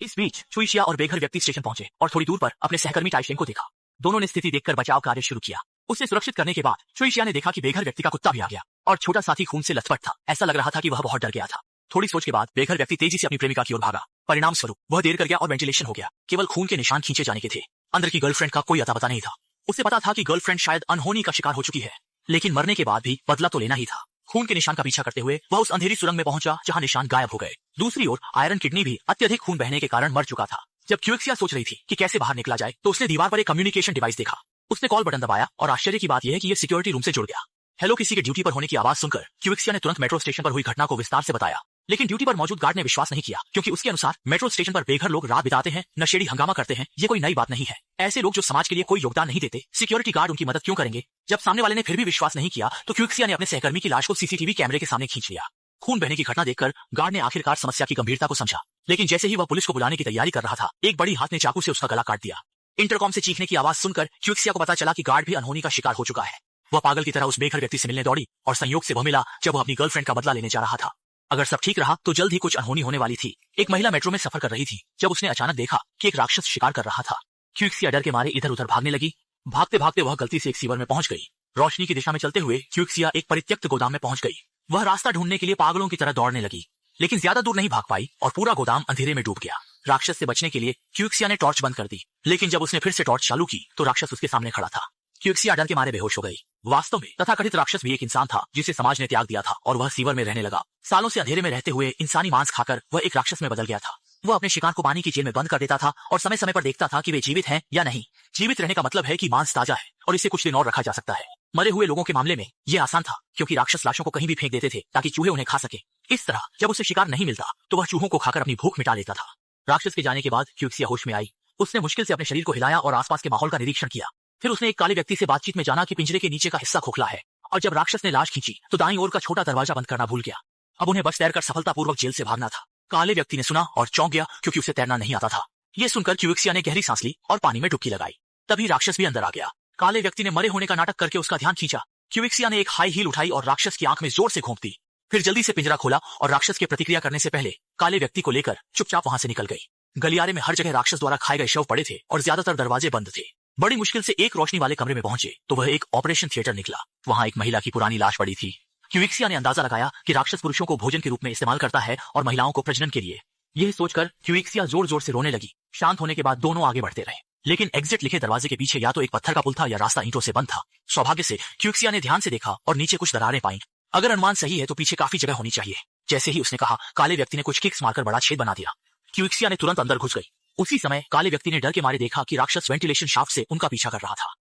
S8: इस बीच चुईशिया और बेघर व्यक्ति स्टेशन पहुंचे और थोड़ी दूर पर अपने सहकर्मी टाई शेंग को देखा। दोनों ने स्थिति देखकर बचाव कार्य शुरू किया। उसे सुरक्षित करने के बाद सुइशिया ने देखा कि बेघर व्यक्ति का कुत्ता भी आ गया और छोटा साथी खून से लथपथ था। ऐसा लग रहा था कि वह बहुत डर गया था। थोड़ी सोच के बाद बेघर व्यक्ति तेजी से अपनी प्रेमिका की ओर भागा। परिणाम स्वरूप वह देर कर गया और वेंटिलेशन हो गया। केवल खून के निशान खींचे जाने के थे। अंदर की गर्लफ्रेंड का कोई अता पता नहीं था। उसे पता था कि गर्लफ्रेंड शायद अनहोनी का शिकार हो चुकी है, लेकिन मरने के बाद भी बदला तो लेना ही था। खून के निशान का पीछा करते हुए वह उस अंधेरी सुरंग में पहुंचा जहां निशान गायब हो गए। दूसरी ओर आयरन किडनी भी अत्यधिक खून बहने के कारण मर चुका था। जब क्यूएक्सिया सोच रही थी कि कैसे बाहर निकला जाए तो उसने दीवार पर एक कम्युनिकेशन डिवाइस देखा। उसने कॉल बटन दबाया और आश्चर्य की बात यह है कि यह सिक्योरिटी रूम से जुड़ गया। हेलो किसी के ड्यूटी पर होने की आवाज सुनकर क्यूएक्सिया ने तुरंत मेट्रो स्टेशन पर हुई घटना को विस्तार से बताया, लेकिन ड्यूटी पर मौजूद गार्ड ने विश्वास नहीं किया, क्योंकि उसके अनुसार मेट्रो स्टेशन पर बेघर लोग रात बिताते हैं, नशेड़ी हंगामा करते हैं, ये कोई नई बात नहीं है। ऐसे लोग जो समाज के लिए कोई योगदान नहीं देते, सिक्योरिटी गार्ड उनकी मदद क्यों करेंगे। जब सामने वाले ने फिर भी विश्वास नहीं किया तो क्यूएक्सिया ने अपने सहकर्मी की लाश को सीसीटीवी कैमरे के सामने खींच लिया। खून बहने की घटना देखकर गार्ड ने आखिरकार समस्या की गंभीरता को समझा, लेकिन जैसे ही वह पुलिस को बुलाने की तैयारी कर रहा था, एक बड़ी हाथ ने चाकू से उसका गला काट दिया। इंटरकॉम से चीखने की आवाज सुनकर क्यूएक्सिया को पता चला कि गार्ड भी अनहोनी का शिकार हो चुका है। वह पागल की तरह उस बेघर व्यक्ति से मिलने दौड़ी और संयोग से वह मिला जब वह अपनी गर्लफ्रेंड का बदला लेने जा रहा था। अगर सब ठीक रहा तो जल्द ही कुछ अनहोनी होने वाली थी। एक महिला मेट्रो में सफर कर रही थी जब उसने अचानक देखा कि एक राक्षस शिकार कर रहा था। क्यूएक्सिया डर के मारे इधर उधर भागने लगी। भागते भागते वह गलती से एक सीवर में पहुंच गई। रोशनी की दिशा में चलते हुए क्यूएक्सिया एक परित्यक्त गोदाम में पहुंच गई। वह रास्ता ढूंढने के लिए पागलों की तरह दौड़ने लगी, लेकिन ज्यादा दूर नहीं भाग पाई और पूरा गोदाम अंधेरे में डूब गया। राक्षस से बचने के लिए क्यूएक्सिया ने टॉर्च बंद कर दी, लेकिन जब उसने फिर से टॉर्च चालू की तो राक्षस उसके सामने खड़ा था। क्यूएक्सिया डर के मारे बेहोश हो गई। वास्तव में तथाकथित राक्षस भी एक इंसान था जिसे समाज ने त्याग दिया था और वह सीवर में रहने लगा। सालों से अंधेरे में रहते हुए इंसानी मांस खाकर वह एक राक्षस में बदल गया था। वह अपने शिकार को पानी की जेल में बंद कर देता था और समय समय पर देखता था कि वे जीवित हैं या नहीं। जीवित रहने का मतलब है कि मांस ताजा है और इसे कुछ दिन और रखा जा सकता है। मरे हुए लोगों के मामले में यह आसान था, क्योंकि राक्षस लाशों को कहीं भी फेंक देते थे ताकि चूहे उन्हें खा सके। इस तरह जब उसे शिकार नहीं मिलता तो वह चूहों को खाकर अपनी भूख मिटा लेता था। राक्षस के जाने के बाद क्यूएक्सिया होश में आई। उसने मुश्किल से अपने शरीर को हिलाया और आसपास के माहौल का निरीक्षण किया। फिर उसने एक काले व्यक्ति से बातचीत में जाना कि पिंजरे के नीचे का हिस्सा खोखला है, और जब राक्षस ने लाश खींची तो दाईं ओर का छोटा दरवाजा बंद करना भूल गया। अब उन्हें बच तैरकर सफलतापूर्वक जेल से भागना था। काले व्यक्ति ने सुना और चौंक गया, क्योंकि उसे तैरना नहीं आता था। ये सुनकर क्यूएक्सिया ने गहरी सांस ली और पानी में डुबकी लगाई। तभी राक्षस भी अंदर आ गया। काले व्यक्ति ने मरे होने का नाटक करके उसका ध्यान खींचा। क्यूएक्सिया ने एक हाई हील उठाई और राक्षस की आंख में जोर से घोंप दी। फिर जल्दी से पिंजरा खोला और राक्षस के प्रतिक्रिया करने से पहले काले व्यक्ति को लेकर चुपचाप वहां से निकल गई। गलियारे में हर जगह राक्षस द्वारा खाए गए शव पड़े थे और ज्यादातर दरवाजे बंद थे। बड़ी मुश्किल से एक रोशनी वाले कमरे में पहुंचे तो वह एक ऑपरेशन थिएटर निकला। वहां एक महिला की पुरानी लाश पड़ी थी। क्यूएक्सिया ने अंदाजा लगाया कि राक्षस पुरुषों को भोजन के रूप में इस्तेमाल करता है और महिलाओं को प्रजनन के लिए। यह सोचकर क्यूएक्सिया जोर जोर से रोने लगी। शांत होने के बाद दोनों आगे बढ़ते रहे, लेकिन एग्जिट लिखे दरवाजे के पीछे या तो एक पत्थर का पुल था या रास्ता ईंटों से बंद था। सौभाग्य से क्यूएक्सिया ने ध्यान से देखा और नीचे कुछ दरारें पाई। अगर अनुमान सही है तो पीछे काफी जगह होनी चाहिए। जैसे ही उसने कहा, काले व्यक्ति ने कुछ किक्स मारकर बड़ा छेद बना दिया। क्यूएक्सिया ने तुरंत अंदर घुस गई। उसी समय काले व्यक्ति ने डर के मारे देखा कि राक्षस वेंटिलेशन शाफ्ट से उनका पीछा कर रहा था।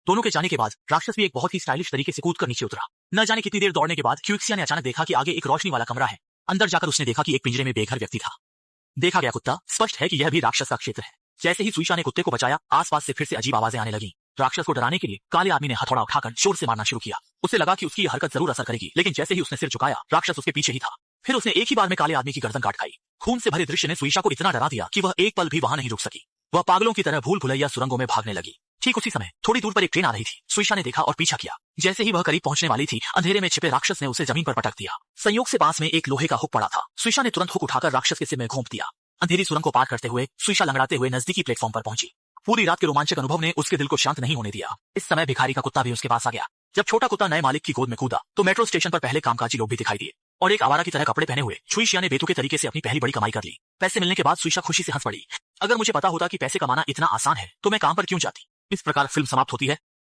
S8: दोनों के जाने के बाद राक्षस भी एक बहुत ही स्टाइलिश तरीके से कूदकर नीचे उतरा। न जाने कितनी देर दौड़ने के बाद क्यूएक्सिया ने अचानक देखा कि आगे एक रोशनी वाला कमरा है। अंदर जाकर उसने देखा कि एक पिंजरे में बेघर व्यक्ति था। देखा गया कुत्ता, स्पष्ट है कि यह भी राक्षस का क्षेत्र है। जैसे ही सुइशा ने कुत्ते को बचाया, आसपास से फिर से अजीब आवाजें आने लगी। राक्षस को डराने के लिए काले आदमी ने हथौड़ा उठाकर जोर से मारना शुरू किया। उसे लगा कि उसकी यह हरकत जरूर असर करेगी, लेकिन जैसे ही उसने सिर झुकाया, राक्षस उसके पीछे ही था। फिर उसने एक ही बार में काले आदमी की गर्दन काट खाई। खून से भरे दृश्य ने सुइशा को इतना डरा दिया कि वह एक पल भी वहां नहीं रुक सकी। वह पागलों की तरह भूल भुलैया सुरंगों में भागने लगी। ठीक उसी समय थोड़ी दूर पर एक ट्रेन आ रही थी। सुइशा ने देखा और पीछा किया। जैसे ही वह करीब पहुंचने वाली थी, अंधेरे में छिपे राक्षस ने उसे जमीन पर पटक दिया। संयोग से पास में एक लोहे का हुक पड़ा था। सुइशा ने तुरंत हुक उठाकर राक्षस के सिर में घोंप दिया। अंधेरी सुरंग को पार करते हुए सुइशा लंगड़ाते हुए नजदीकी प्लेटफॉर्म पर पहुंची। पूरी रात के रोमांचक अनुभव ने उसके दिल को शांत नहीं होने दिया। इस समय भिखारी का कुत्ता भी उसके पास आ गया। जब छोटा कुत्ता नए मालिक की गोद में कूदा तो मेट्रो स्टेशन पर पहले कामकाजी लोग भी दिखाई दिए और एक आवारा की तरह कपड़े पहने हुए सुइशा ने बेतुके तरीके से अपनी पहली बड़ी कमाई कर ली। पैसे मिलने के बाद सुइशा खुशी से हंस पड़ी। अगर मुझे पता होता कि पैसे कमाना इतना आसान है तो मैं काम पर क्यों जाती। इस प्रकार फिल्म समाप्त होती है